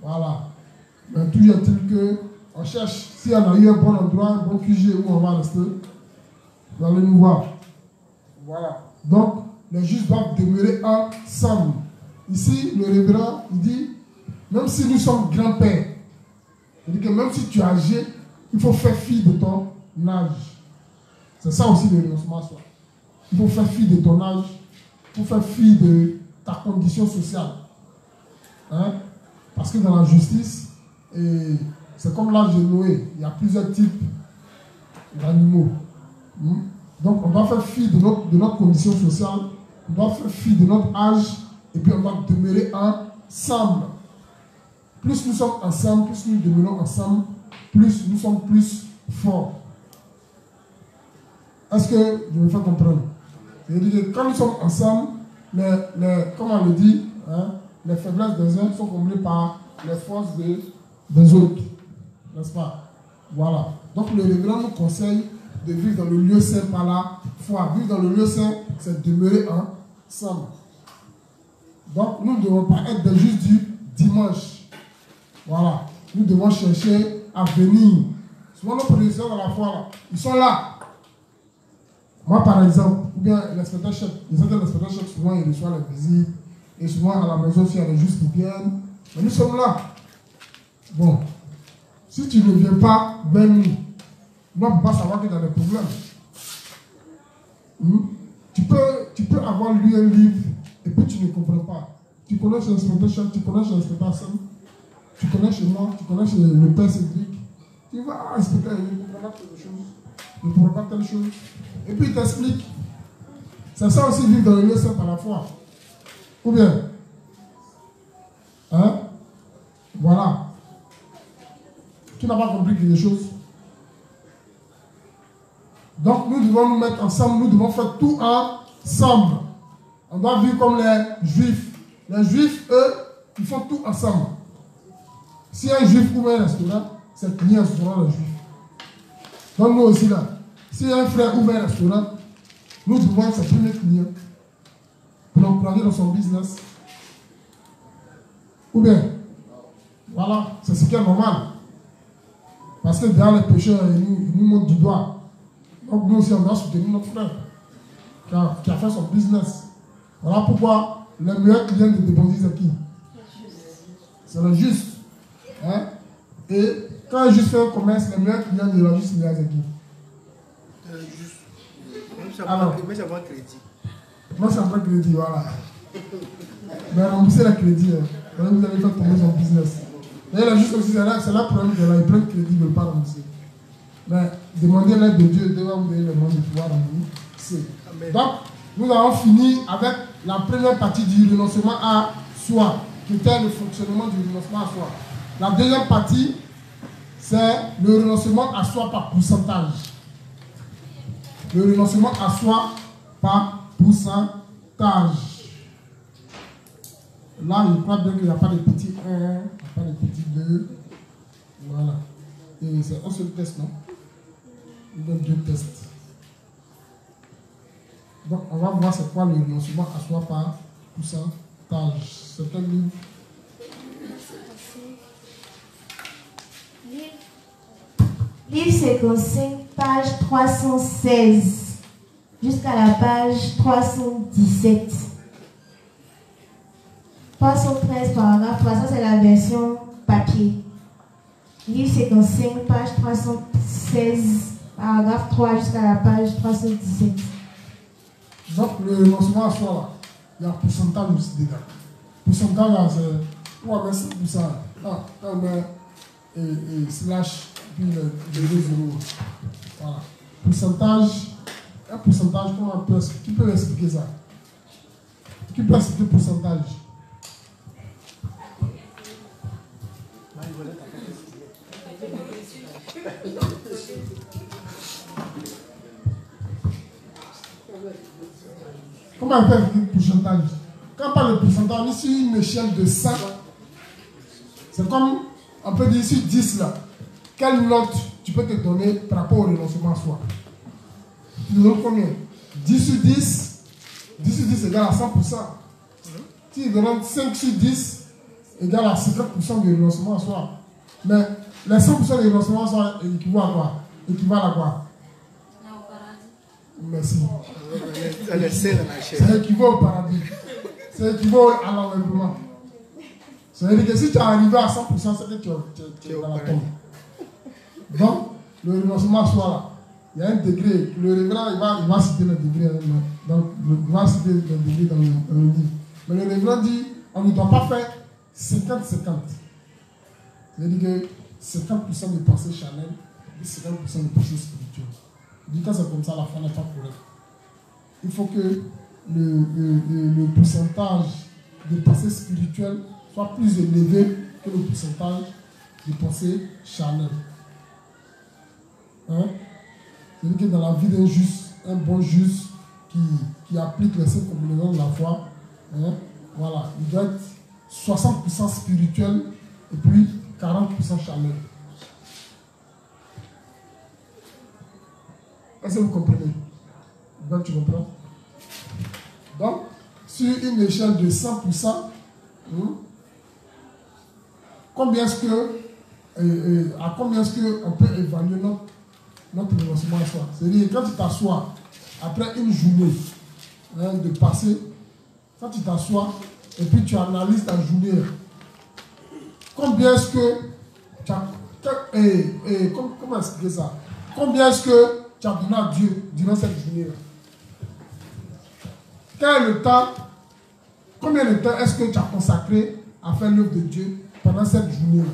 A: Voilà. Mais toujours est-il qu'on cherche, si on a eu un bon endroit, un bon QG où on va rester, vous allez nous voir. Voilà. Donc, les justes doivent demeurer ensemble. Ici, le révérend, il dit, même si nous sommes grands-pères, il dit que même si tu es âgé, il faut faire fi de ton âge. C'est ça aussi le renoncement à soi. Il faut faire fi de ton âge, il faut faire fi de ta condition sociale. Hein? Parce que dans la justice, c'est comme l'âge de Noé, il y a plusieurs types d'animaux. Donc on doit faire fi de notre condition sociale, on doit faire fi de notre âge, et puis on doit demeurer ensemble. Plus nous sommes ensemble, plus nous demeurons ensemble, plus nous sommes plus forts. Est-ce que je me fais comprendre? C'est-à-dire que quand nous sommes ensemble, comme on le dit, hein, les faiblesses des uns sont comblées par les forces des autres. N'est-ce pas? Voilà. Donc le révérend nous conseille de vivre dans le lieu saint par la foi. Vivre dans le lieu saint, c'est demeurer ensemble. Donc nous ne devons pas être des justes du dimanche. Voilà. Nous devons chercher à venir. Souvent nos prédécesseurs dans la foi, là, ils sont là. Moi par exemple, ou bien l'inspecteur chef, les autres inspecteurs chefs, souvent ils reçoivent les visites. Et souvent à la maison, s'il y a des justes qui viennent. Mais nous sommes là. Bon. Si tu ne viens pas vers nous, on ne peut pas savoir que tu as des problèmes. Tu peux avoir lu un livre et puis tu ne comprends pas. Tu connais chez l'inspecteur chef, tu connais chez l'inspecteur Sam, tu connais chez moi, tu connais chez le père Cédric. Tu vas inspecter, il ne comprend pas telle chose, il ne comprend pas telle chose. Et puis il t'explique. C'est ça aussi vivre dans le lieu saint par la foi. Ou bien, hein? Voilà. Tu n'as pas compris quelque chose. Donc nous devons nous mettre ensemble, nous devons faire tout ensemble. On doit vivre comme les Juifs. Les Juifs, eux, ils font tout ensemble. Si un Juif ouvre un restaurant, ses clients seront les Juifs. Donc nous aussi là, si un frère ouvre un restaurant, nous devons être ses premiers clients pour l'encourager dans son business. Ou bien, voilà, c'est ce qui est normal. Parce que derrière les pécheurs, ils nous montrent du doigt. Donc nous aussi, on doit soutenir notre frère qui a fait son business. Voilà pourquoi les meilleurs clients de débondis, c'est qui? C'est le juste. Hein? Et quand un juste fait un commerce, les meilleurs clients de la juste, c'est qui?
F: Le juste.
A: Alors,
F: mais ça va crédit.
A: Moi, ça va crédit, voilà. Mais rembourser le crédit, vous allez faire tomber son business. Et là, juste aussi, c'est là le problème que là, ils prennent crédit, ils ne veulent pas rembourser. Mais demandez l'aide de Dieu, Dieu va vous donner le moyen de pouvoir rembourser. Donc, nous avons fini avec la première partie du renoncement à soi, qui était le fonctionnement du renoncement à soi. La deuxième partie, c'est le renoncement à soi par pourcentage. Le renoncement à soi par pourcentage. Là, je crois bien qu'il n'y a pas de petit 1, il n'y a pas de petit 2. Voilà. Et c'est un seul test, non? Il y a deux tests. Donc, on va voir c'est quoi le renoncement à soi par pourcentage. C'est quel livre?
B: Livre 55, page 316, jusqu'à la page 317. 313, paragraphe 3, ça c'est la version papier. Livre 55, page 316, paragraphe 3, jusqu'à la page 317.
A: Donc, le renoncement à soi, là, il y a un pourcentage aussi dedans. Pourcentage, là, c'est. On va mettre 5%. Ah, on met slash, puis le 0. Voilà. Pourcentage, un pourcentage, comment on peut expliquer? Qui peut expliquer ça? Qui peut expliquer pourcentage? Comment on fait le pourcentage? Quand on parle de pourcentage, on est sur une échelle de 100. C'est comme, on peut dire sur 10 là. Quelle note tu peux te donner par rapport au renoncement à soi? Tu te donnes combien? 10 sur 10. 10 sur 10 égale à 100%. Si tu donnes 5 sur 10 égale à 50% de renoncement à soi. Mais les 100% de renoncement à soi équivalent à quoi? Équivalent à quoi? Merci. Ça équivaut au paradis. Ça équivaut à l'enlèvement. Ça veut dire que si tu es arrivé à 100%, c'est que tu es dans la tombe. Donc, le renoncement à soi, là, il y a un degré. Le révérend, il va citer le degré. Il va citer le degré dans le livre. Mais le révérend dit, on ne doit pas faire 50-50. C'est-à-dire que 50% de pensée charnelle et 50% de pensée spirituelle. Du cas, c'est comme ça, la foi n'est pas correcte. Il faut que le pourcentage de pensée spirituelle soit plus élevé que le pourcentage de pensée charnelle. Hein? C'est-à-dire que dans la vie d'un juste, un bon juste qui applique les 5 combinaisons de la foi. Hein? Voilà, il doit être 60% spirituel et puis 40% charnel. Est-ce que vous comprenez? Ben, tu comprends? Donc, sur une échelle de 100%, combien est-ce que, à combien est-ce qu'on peut évaluer notre avancement à soi? C'est-à-dire, quand tu t'assois, après une journée de passé, quand tu t'assois et puis tu analyses ta journée, combien est-ce que tu as, comment expliquer ça? Combien est-ce que tu as donné à Dieu durant cette journée-là? Quel est le temps, combien de temps est-ce que tu as consacré à faire l'œuvre de Dieu pendant cette journée-là?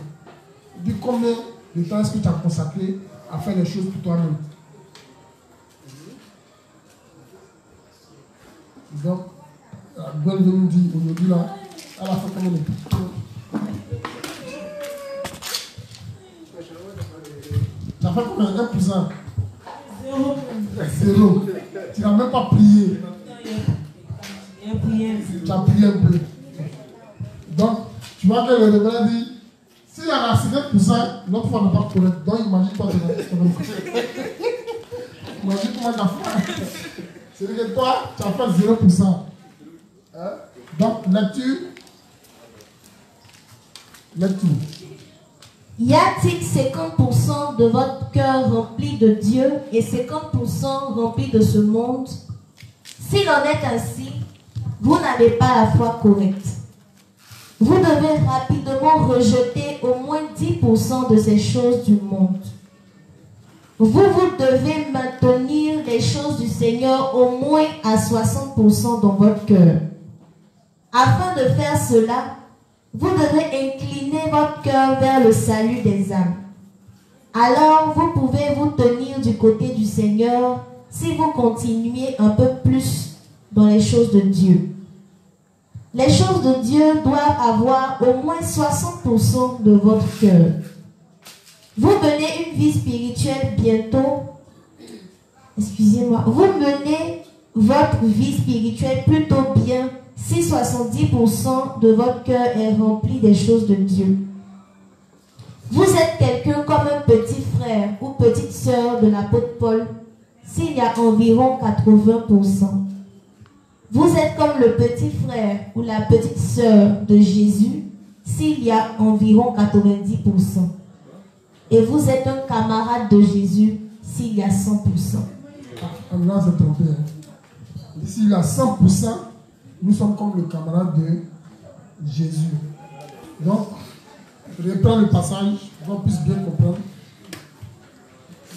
A: Et puis combien de temps est-ce que tu as consacré à faire les choses pour toi-même? Donc, Gwen nous dit aujourd'hui là, à la fin, comment on est? Tu as fait combien? 1%? Zéro. Tu n'as même pas prié. Tu as prié un peu. Donc, tu vois que le révérend dit, s'il y a 50%, notre foi n'est pas correcte. Donc, imagine toi, imagine comment tu as fait. C'est-à-dire que toi, tu as fait 0%. Hein? Donc, lecture.
B: Y a-t-il 50% de votre cœur rempli de Dieu et 50% rempli de ce monde? S'il en est ainsi, vous n'avez pas la foi correcte. Vous devez rapidement rejeter au moins 10% de ces choses du monde. Vous devez maintenir les choses du Seigneur au moins à 60% dans votre cœur. Afin de faire cela, vous devrez incliner votre cœur vers le salut des âmes. Alors, vous pouvez vous tenir du côté du Seigneur si vous continuez un peu plus dans les choses de Dieu. Les choses de Dieu doivent avoir au moins 60% de votre cœur. Vous menez une vie spirituelle bientôt. Excusez-moi. Vous menez votre vie spirituelle plutôt bien si 70% de votre cœur est rempli des choses de Dieu. Vous êtes quelqu'un comme un petit frère ou petite sœur de l'apôtre Paul s'il y a environ 80%. Vous êtes comme le petit frère ou la petite sœur de Jésus s'il y a environ 90%. Et vous êtes un camarade de Jésus s'il y a 100%.
A: Là, c'est trompé. S'il y a 100%, nous sommes comme le camarade de Jésus. Donc, je reprends le passage pour qu'on puisse bien comprendre.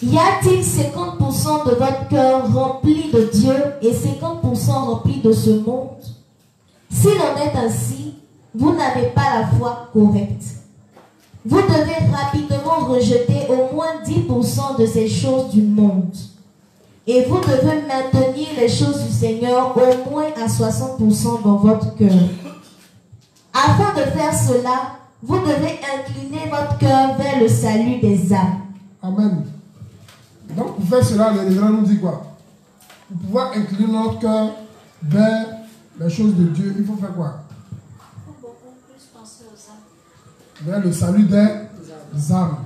B: Y a-t-il 50% de votre cœur rempli de Dieu et 50% rempli de ce monde? S'il en est ainsi, vous n'avez pas la foi correcte. Vous devez rapidement rejeter au moins 10% de ces choses du monde. Et vous devez maintenir les choses du Seigneur au moins à 60% dans votre cœur. Afin de faire cela, vous devez incliner votre cœur vers le salut des âmes.
A: Amen. Donc pour faire cela, le révérend nous dit quoi? Pour pouvoir incliner notre cœur vers les choses de Dieu, il faut faire quoi?
D: Il faut beaucoup plus penser aux âmes.
A: Vers le salut des âmes.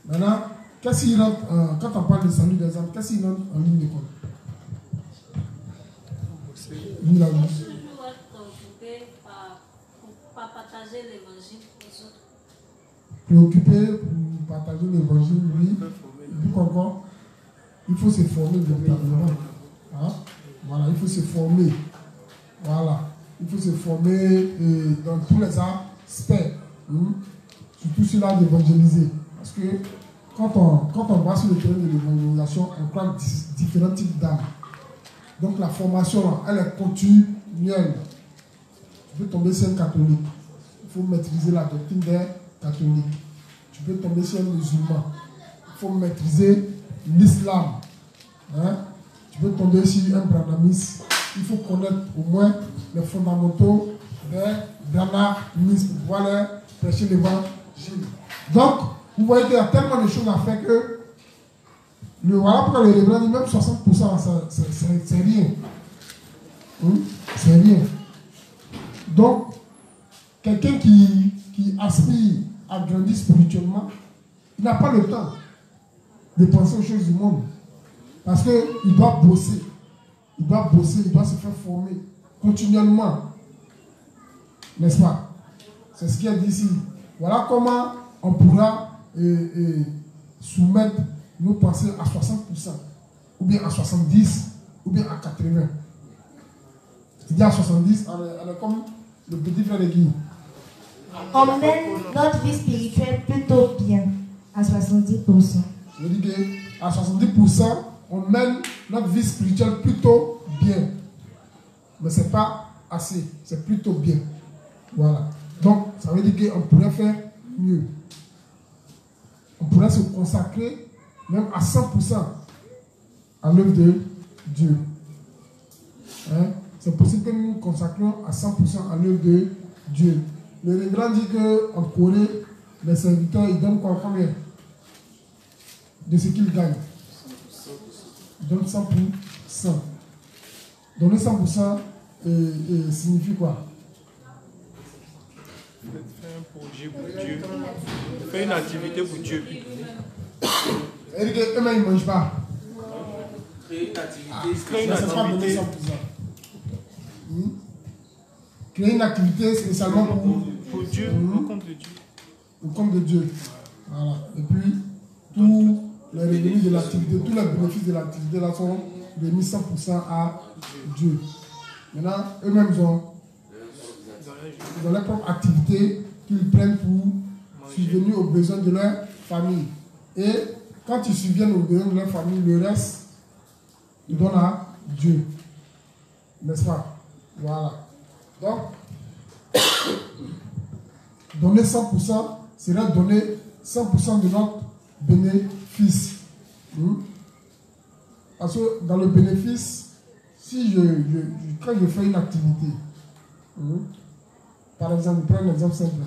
A: Maintenant, qu'est-ce qu'il rentre, quand on parle du salut des âmes, qu'est-ce qu'il rentre en ligne de compte?
D: Toujours être préoccupé par partager l'évangile aux autres.
A: Préoccupé pour partager l'évangile, oui. Et puis encore, il faut se former véritablement. Hein? Voilà, il faut se former. Voilà. Il faut se former dans tous les aspects. Surtout celui-là d'évangéliser. Parce que quand on va sur le terrain de l'évangélisation, on prend différents types d'âmes. Donc la formation, là, elle est continuelle. Tu peux tomber sur un catholique. Il faut maîtriser la doctrine des catholiques. Tu peux tomber sur un musulman. Il faut maîtriser l'islam. Hein? Tu peux tomber sur un brahmanisme. Il faut connaître au moins les fondamentaux des brahmanismes pour pouvoir leur prêcher l'évangile. Donc, vous voyez qu'il y a tellement de choses à faire que Voilà pourquoi le révérend dit même 60%, c'est rien. C'est rien. Donc, quelqu'un qui aspire à grandir spirituellement, il n'a pas le temps de penser aux choses du monde. Parce qu'il doit bosser. Il doit bosser, il doit se faire former continuellement. N'est-ce pas? C'est ce qu'il a dit ici. Voilà comment on pourra soumettre nos pensées à 60%, ou bien à 70%, ou bien à 80%. Il dit à 70%, on est comme le petit frère de Guy.
B: On mène notre vie spirituelle plutôt bien, à 70%.
A: Je dis qu'à 70%, on mène notre vie spirituelle plutôt bien. Mais ce n'est pas assez, c'est plutôt bien. Voilà. Donc, ça veut dire qu'on pourrait faire mieux. On pourrait se consacrer même à 100% à l'œuvre de Dieu. Hein? C'est possible que nous nous consacrions à 100% à l'œuvre de Dieu. Le révérend dit qu'en Corée, les serviteurs, ils donnent combien de ce qu'ils gagnent? Ils donnent 100%. Donner 100% signifie quoi?
K: Pour Dieu, faire une activité pour Dieu.
A: Et eux-mêmes, ils ne mangent pas.
H: Créer une activité.
A: Ça ne pas donner 100%. Créer une activité spécialement
K: pour Dieu, au compte de Dieu.
A: Au compte de Dieu. Voilà. Et puis, tous les revenus de l'activité, tous les bénéfices de l'activité là sont remis 100% à Dieu. Maintenant, eux-mêmes ils ont leur propre activité qu'ils prennent pour subvenir aux besoins de leur famille. Et quand ils subviennent aux besoins de leur famille, le reste, ils donnent à Dieu. N'est-ce pas? Voilà. Donc, donner 100% serait donner 100% de notre bénéfice. Parce que dans le bénéfice, si quand je fais une activité, par exemple, je prends un exemple simple,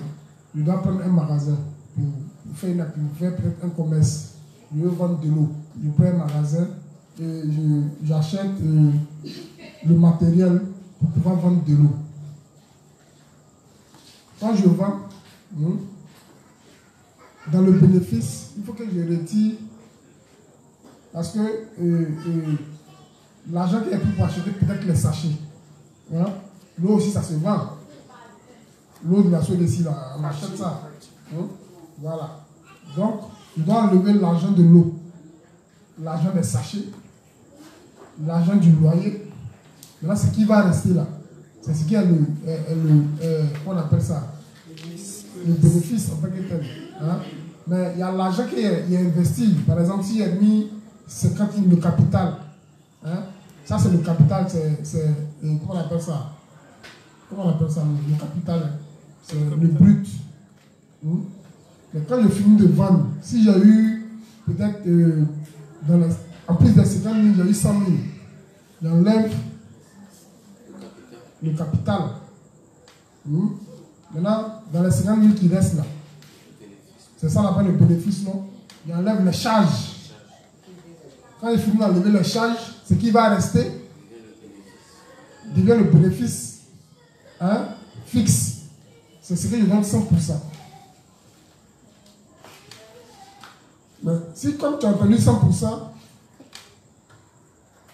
A: je dois prendre un magasin pour faire une activité, prendre un commerce, je veux vendre de l'eau, je prends un magasin et j'achète le matériel pour pouvoir vendre de l'eau. Quand je vends, dans le bénéfice, il faut que je retire, parce que l'argent qui est pris pour acheter peut-être les sachets. Hein? L'eau aussi, ça se vend. L'eau de la soie ici, là, on achète ça. Hein? Voilà. Donc, je dois enlever l'argent de l'eau, l'argent des sachets, l'argent du loyer. Maintenant, ce qui va rester là, c'est ce qui est qu'on appelle ça, le bénéfice en tant que tel. Hein? Mais il y a l'argent qui est investi. Par exemple, s'il y a mis 50 000 de capital, hein? Ça c'est le capital, comment on appelle ça? Comment on appelle ça? Le capital, c'est le brut. Mais quand je finis de vendre, si j'ai eu peut-être, en plus des 50 000, j'ai eu 100 000, j'enlève le capital. Maintenant, dans les 50 000 qui restent là, c'est ça qu'on appelle le bénéfice, non? Il enlève les charges. Quand il finit d'enlever les charges, ce qui va rester devient le bénéfice fixe. C'est ce que je donne 100%. Mais si comme tu as obtenu 100%,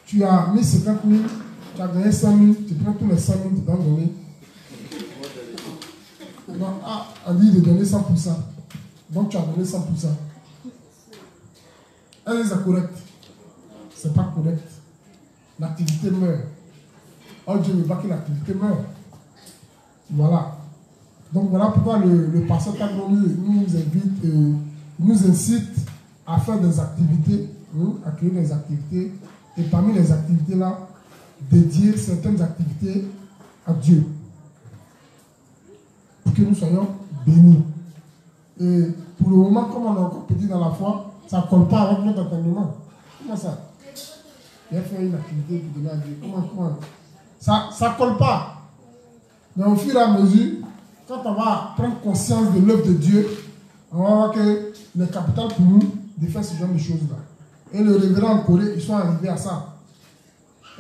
A: tu as mis 50 000, tu as gagné 100 000, tu prends tous les 100 000, tu dois donner. Non, on dit de donner 100%. Donc tu as donné 100%. Est-ce que c'est correct? C'est pas correct. L'activité meurt. Oh Dieu ne veut pas que l'activité meure. Voilà. Donc voilà pourquoi le pasteur Tagro nous invite, nous incite à faire des activités, à créer des activités. Et parmi les activités là, dédier certaines activités à Dieu. Pour que nous soyons bénis. Et pour le moment, comme on est encore petit dans la foi, ça ne colle pas avec notre entendement. Comment ça? Il a fait une activité pour donner à Dieu. Comment? Ça ne colle pas. Mais au fur et à mesure, quand on va prendre conscience de l'œuvre de Dieu, on va voir que le capital pour nous de faire ce genre de choses-là. Et le révérend en Corée, ils sont arrivés à ça.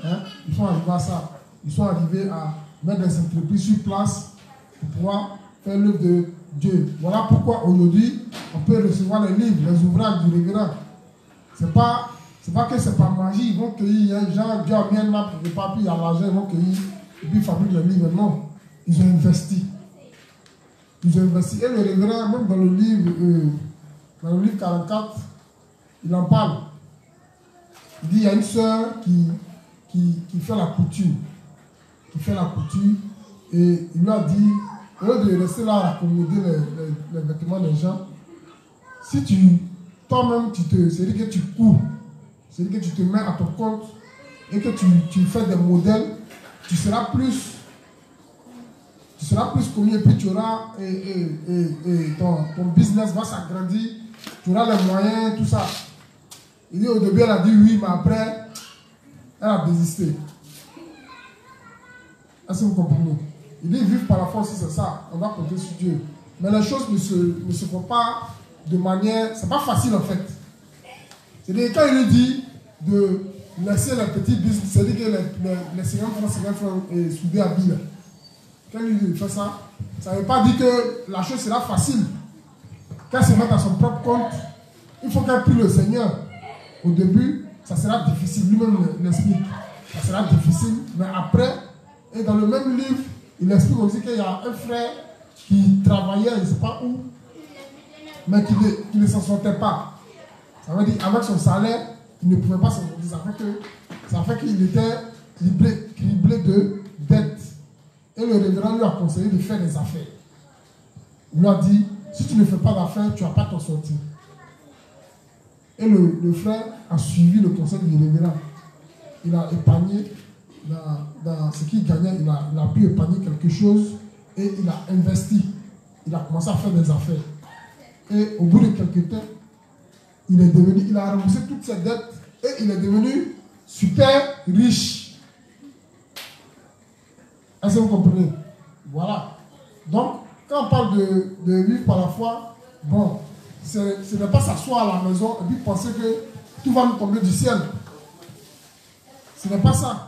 A: Hein? Ils sont arrivés à ça. Ils sont arrivés à mettre des entreprises sur place pour pouvoir faire l'œuvre de Dieu. Voilà pourquoi aujourd'hui, on peut recevoir les livres, les ouvrages du révérend. C'est pas que c'est pas magie, ils vont cueillir, hein, genre Dieu a mis un arbre de papier, il y a l'argent, ils vont cueillir, et puis ils fabriquent les livres. Non, ils ont investi. Ils ont investi. Et le révérend, même dans le livre 44, il en parle. Il dit, il y a une sœur qui fait la couture. Qui fait la couture. Et il lui a dit, au lieu de rester là à accommoder les vêtements des gens, si toi-même, c'est-à-dire que tu cours, c'est-à-dire que tu te mets à ton compte et que tu fais des modèles, tu seras plus connu et puis tu auras, ton business va s'agrandir, tu auras les moyens, tout ça. Il dit au début, elle a dit oui, mais après, elle a désisté. Est-ce que vous comprenez? Il dit vivre par la foi aussi, c'est ça. On va compter sur Dieu. Mais les choses ne se font pas de manière... C'est pas facile en fait. C'est-à-dire quand il lui dit de laisser les petits business, c'est-à-dire que les 50 francs soudés à ville. Quand il fait ça, ça ne veut pas dire que la chose sera facile. Quand elle se met à son propre compte, il faut qu'elle prie le Seigneur. Au début, ça sera difficile. Lui-même l'explique. Ça sera difficile. Mais après, et dans le même livre, il explique aussi qu'il y a un frère qui travaillait, je ne sais pas où, mais qui ne s'en sortait pas. Ça veut dire qu'avec son salaire, il ne pouvait pas s'en sortir. Ça fait qu'il était criblé de dettes. Et le révérend lui a conseillé de faire des affaires. Il lui a dit, si tu ne fais pas d'affaires, tu ne vas pas t'en sortir. Et le frère a suivi le conseil du révérend. Il a épargné dans ce qu'il gagnait, il a pu épargner quelque chose et il a investi. Il a commencé à faire des affaires. Et au bout de quelques temps, il a remboursé toutes ses dettes et il est devenu super riche. Est-ce que vous comprenez? Voilà. Donc, quand on parle de vivre par la foi, bon, ce n'est pas s'asseoir à la maison et puis penser que tout va nous tomber du ciel. Ce n'est pas ça.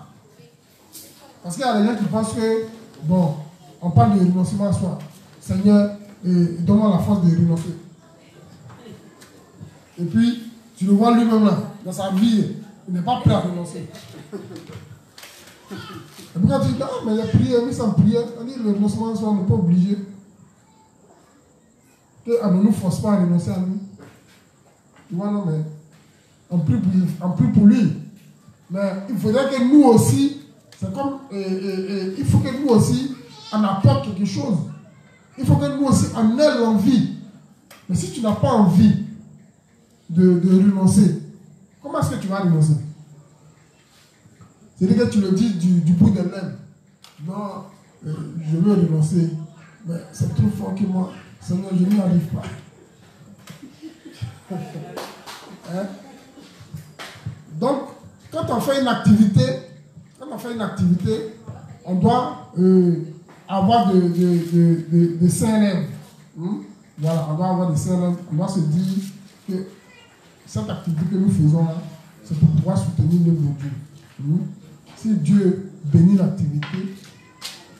A: Parce qu'il y a des gens qui pensent que, bon, on parle de renoncement à soi. Seigneur, donne-moi la force de renoncer. Et puis, tu le vois lui-même là, dans sa vie, il n'est pas prêt à renoncer. Et puis quand tu dis, ah, mais les prières, oui, sans prière, on dit le renoncement à soi, on n'est pas obligé. Que ne nous force pas à renoncer à nous. Tu vois, non, mais on prie pour lui. Mais il faudrait que nous aussi, c'est comme, il faut que nous aussi, on apporte quelque chose. Il faut que nous aussi, on ait l'envie. Mais si tu n'as pas envie de renoncer, comment est-ce que tu vas renoncer? C'est-à-dire que tu le dis du bout des lèvres. Non, je veux renoncer. Mais c'est trop fort que moi, Seigneur, je n'y arrive pas. Hein? Donc, quand on fait une activité, on doit avoir de sains lèvres. Voilà, on doit avoir de sains lèvres. On doit se dire que cette activité que nous faisons là, c'est pour pouvoir soutenir l'œuvre de Dieu. Si Dieu bénit l'activité,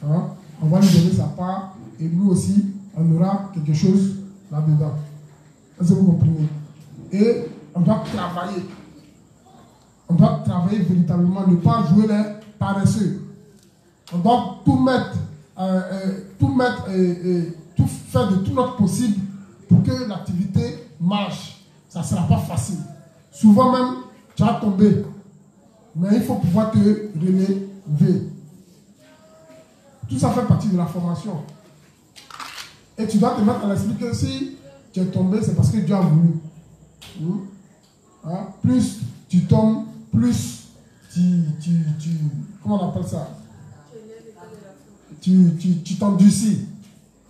A: hein, on va lui donner sa part et nous aussi, on aura quelque chose là-dedans. Est-ce que vous comprenez? Et on doit travailler. On doit travailler véritablement, ne pas jouer les paresseux. On doit tout faire de tout notre possible pour que l'activité marche. Ça ne sera pas facile. Souvent même, tu vas tomber. Mais il faut pouvoir te relever. Tout ça fait partie de la formation. Et tu dois te mettre à l'esprit que si tu es tombé, c'est parce que Dieu a voulu. Hein? Plus tu tombes, plus comment on appelle ça? Tu t'endurcis.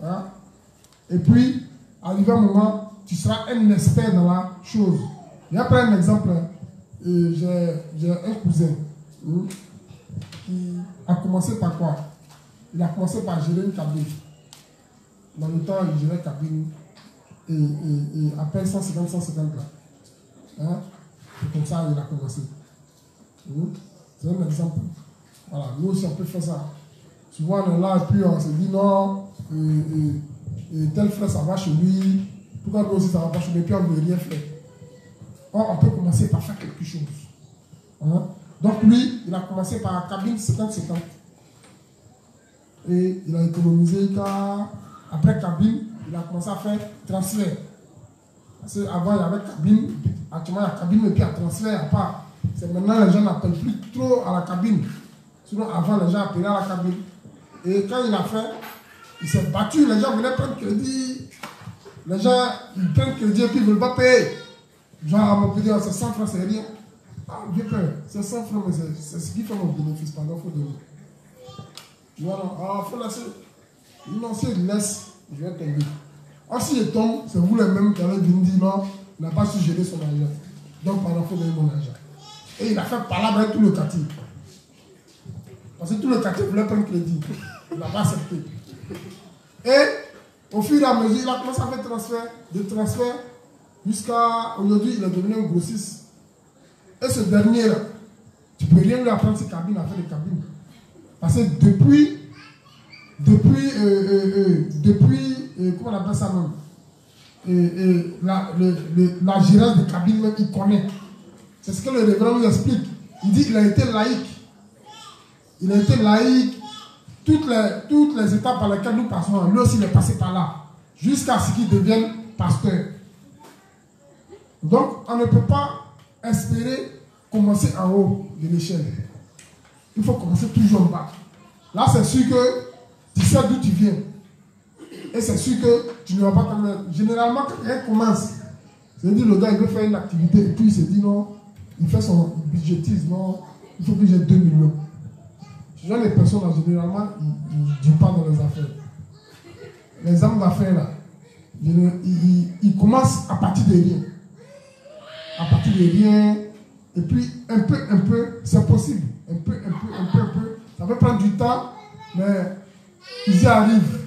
A: Hein? Et puis, arrivé un moment, tu seras un expert dans la chose. Je vais prendre un exemple. J'ai un cousin qui a commencé par quoi? Il a commencé par gérer une cabine. Dans le temps, il gérait une cabine et à peine 150 là. Hein? comme ça, il a commencé. C'est un exemple. Voilà, nous aussi, on peut faire ça. Souvent, on est là et puis on se dit non, tel frère, ça va chez lui. Pourquoi nous aussi, ça va pas chez lui? Et puis, on ne veut rien faire. Or, on peut commencer par faire quelque chose. Hein? Donc, lui, il a commencé par la cabine 50-50. Et il a économisé après cabine, il a commencé à faire transfert. Parce qu'avant, il y avait cabine, actuellement, il y a cabine et puis il y a transfert à part. C'est maintenant, les gens n'appellent plus trop à la cabine. Sinon, avant, les gens appelaient à la cabine. Et quand il a fait, il s'est battu, les gens venaient prendre crédit. Les gens, ils prennent crédit et puis ils ne veulent pas payer. Genre, à mon dire, c'est 100 francs, c'est rien. Ah, bien peur, c'est 100 francs, mais c'est ce qui fait mon bénéfice, pardon, il faut donner. Voilà, alors il faut laisser. Non, si il laisse, je vais tomber. Ah, si il tombe, c'est vous les mêmes qui allez venir dire non, il n'a pas su gérer son argent. Donc, pardon, il faut donner mon argent. Et il a fait palabre avec tout le quartier. Parce que tout le quartier voulait prendre crédit. Il n'a pas accepté. Et au fur et à mesure, il a commencé à faire des transferts, jusqu'à aujourd'hui, il est devenu un grossiste. Et ce dernier-là, tu ne peux rien lui apprendre ses cabines, à faire des cabines. Parce que depuis comment on appelle ça même, la gérance des cabines même, il connaît. C'est ce que le révérend nous explique. Il dit qu'il a été laïque. Il a été laïque. Toutes les étapes par lesquelles nous passons, lui aussi il est passé par là. Jusqu'à ce qu'il devienne pasteur. Donc, on ne peut pas espérer commencer en haut de l'échelle. Il faut commencer toujours en bas. Là, c'est sûr que tu sais d'où tu viens. Et c'est sûr que tu ne vas pas t'amener. Généralement, quand quelqu'un commence, c'est-à-dire le gars, il veut faire une activité et puis il se dit non, il fait son budgétise, non, il faut que j'ai 2 millions. Ce genre de personnes, là, généralement, ils ne durent pas dans les affaires. Les hommes d'affaires, là, ils commencent à partir de rien. À partir de rien, et puis un peu, c'est possible. Un peu. Ça peut prendre du temps, mais ils y arrivent.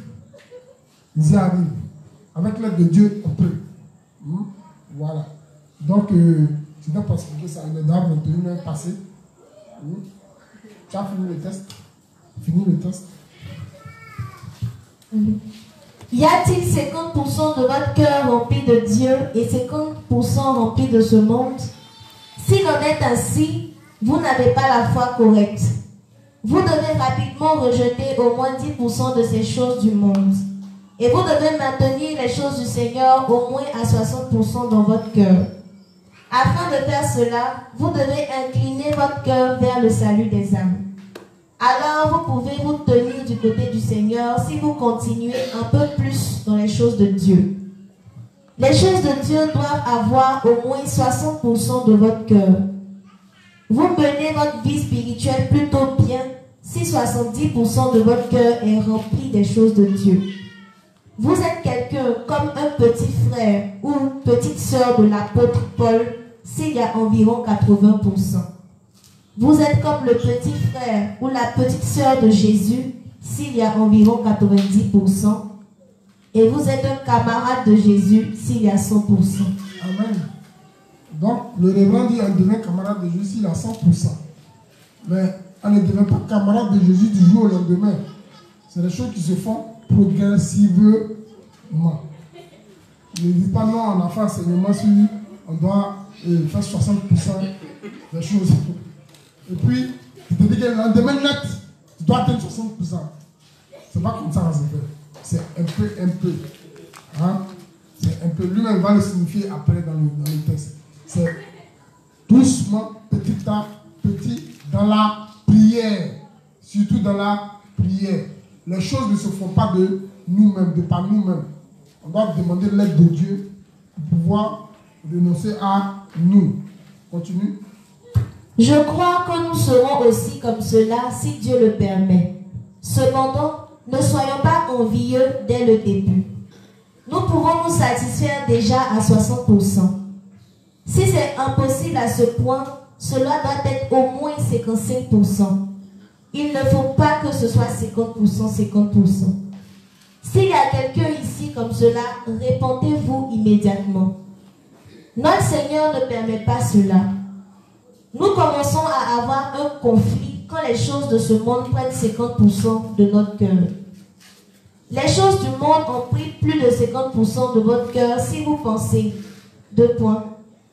A: Ils y arrivent. Avec l'aide de Dieu, on peut. Voilà. Donc, tu dois pas expliquer ça. Il est dans 21 heures passées. Tu as fini le test? Fini le test?
B: Y a-t-il 50% de votre cœur rempli de Dieu et 50% rempli de ce monde? S'il en est ainsi, vous n'avez pas la foi correcte. Vous devez rapidement rejeter au moins 10% de ces choses du monde. Et vous devez maintenir les choses du Seigneur au moins à 60% dans votre cœur. Afin de faire cela, vous devez incliner votre cœur vers le salut des âmes. Alors vous pouvez vous tenir du côté du Seigneur si vous continuez un peu plus dans les choses de Dieu. Les choses de Dieu doivent avoir au moins 60% de votre cœur. Vous menez votre vie spirituelle plutôt bien si 70% de votre cœur est rempli des choses de Dieu. Vous êtes quelqu'un comme un petit frère ou petite sœur de l'apôtre Paul s'il y a environ 80%. Vous êtes comme le petit frère ou la petite sœur de Jésus s'il y a environ 90%. Et vous êtes un camarade de Jésus s'il y a 100%.
A: Amen. Donc, le révérend dit on devient camarade de Jésus s'il y a 100%. Mais on ne devient pas camarade de Jésus du jour au lendemain. C'est des choses qui se font progressivement. Ne dis pas non, on a fait enseignement sur lui, on doit faire 60% des choses. Et puis, tu te dis que le lendemain net, tu dois atteindre 60%. C'est pas comme ça, c'est un peu. Hein? C'est un peu. Lui-même va le signifier après dans le texte. C'est doucement, petit à petit, dans la prière. Surtout dans la prière. Les choses ne se font pas de nous-mêmes, de par nous-mêmes. On doit demander l'aide de Dieu pour pouvoir renoncer à nous. Continue.
B: Je crois que nous serons aussi comme cela si Dieu le permet. Cependant, ne soyons pas envieux dès le début. Nous pouvons nous satisfaire déjà à 60%. Si c'est impossible à ce point, cela doit être au moins 55%. Il ne faut pas que ce soit 50%, 50%. S'il y a quelqu'un ici comme cela, répondez-vous immédiatement. Notre Seigneur ne permet pas cela. Nous commençons à avoir un conflit quand les choses de ce monde prennent 50% de notre cœur. Les choses du monde ont pris plus de 50% de votre cœur si vous pensez. 2 points.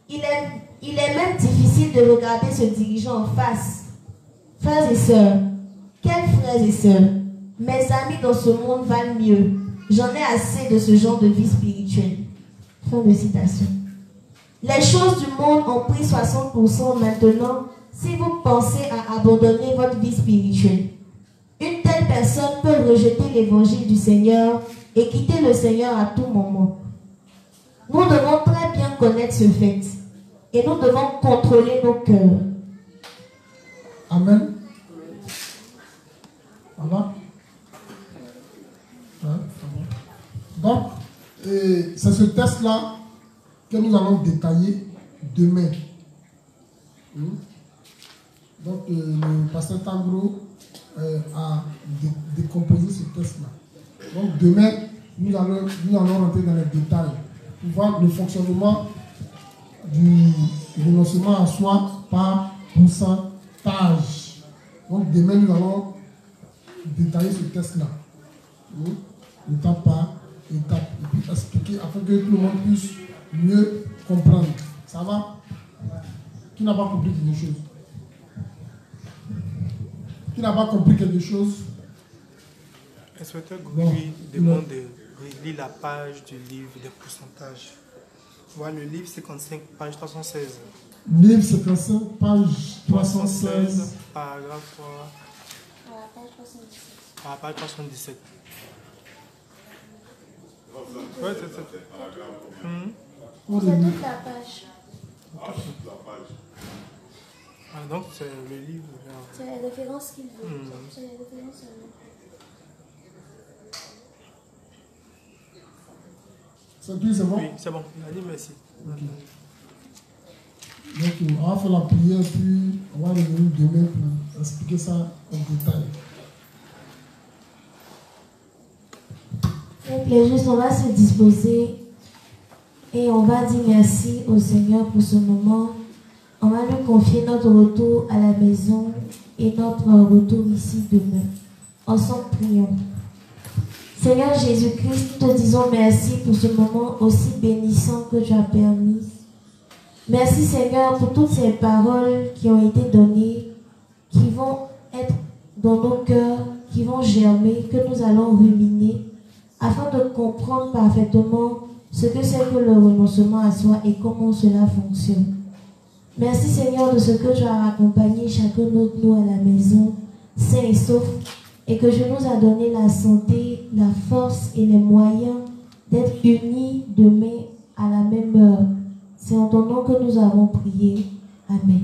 B: Il est même difficile de regarder ce dirigeant en face. Frères et sœurs, quels frères et sœurs, mes amis dans ce monde valent mieux. J'en ai assez de ce genre de vie spirituelle. Fin de citation. Les choses du monde ont pris 60% maintenant si vous pensez à abandonner votre vie spirituelle. Une telle personne peut rejeter l'évangile du Seigneur et quitter le Seigneur à tout moment. Nous devons très bien connaître ce fait et nous devons contrôler nos cœurs.
A: Amen. Ça va? Donc, c'est ce test-là que nous allons détailler demain. Donc, le pasteur Tangro a décomposé ce test-là. Donc, demain, nous allons rentrer dans les détails pour voir le fonctionnement du renoncement à soi par pourcentage. Donc, demain, nous allons détailler ce test-là. Étape par étape. Et puis expliquer afin que tout le monde puisse mieux comprendre. Ça va? Qui n'a pas compris quelque chose? Qui n'a pas compris quelque chose?
K: Inspecteur Goury demande de relire la page du livre des pourcentages. Voilà le livre 55, page 316.
A: Livre 55, page 316.
K: Paragraphe 3.
D: À la page 77.
K: À la page 317. Ouais, c'est ça.
D: C'est toute la page.
K: Ah, donc c'est le livre.
D: C'est les références qu'il veut. C'est les références seulement.
A: C'est tout, c'est bon?
K: Oui, c'est bon. Allez, merci.
A: Okay. Donc, on va faire la prière, puis on va revenir demain pour expliquer ça en détail.
B: Donc, les justes, on va se disposer et on va dire merci au Seigneur pour ce moment. On va lui confier notre retour à la maison et notre retour ici demain. Ensemble, prions. Seigneur Jésus-Christ, nous te disons merci pour ce moment aussi bénissant que tu as permis. Merci Seigneur pour toutes ces paroles qui ont été données, qui vont être dans nos cœurs, qui vont germer, que nous allons ruminer, afin de comprendre parfaitement ce que c'est que le renoncement à soi et comment cela fonctionne. Merci Seigneur de ce que tu as accompagné chacun d'entre nous à la maison, sain et sauf, et que tu nous as donné la santé, la force et les moyens d'être unis demain à la même heure. C'est en ton nom que nous avons prié. Amen.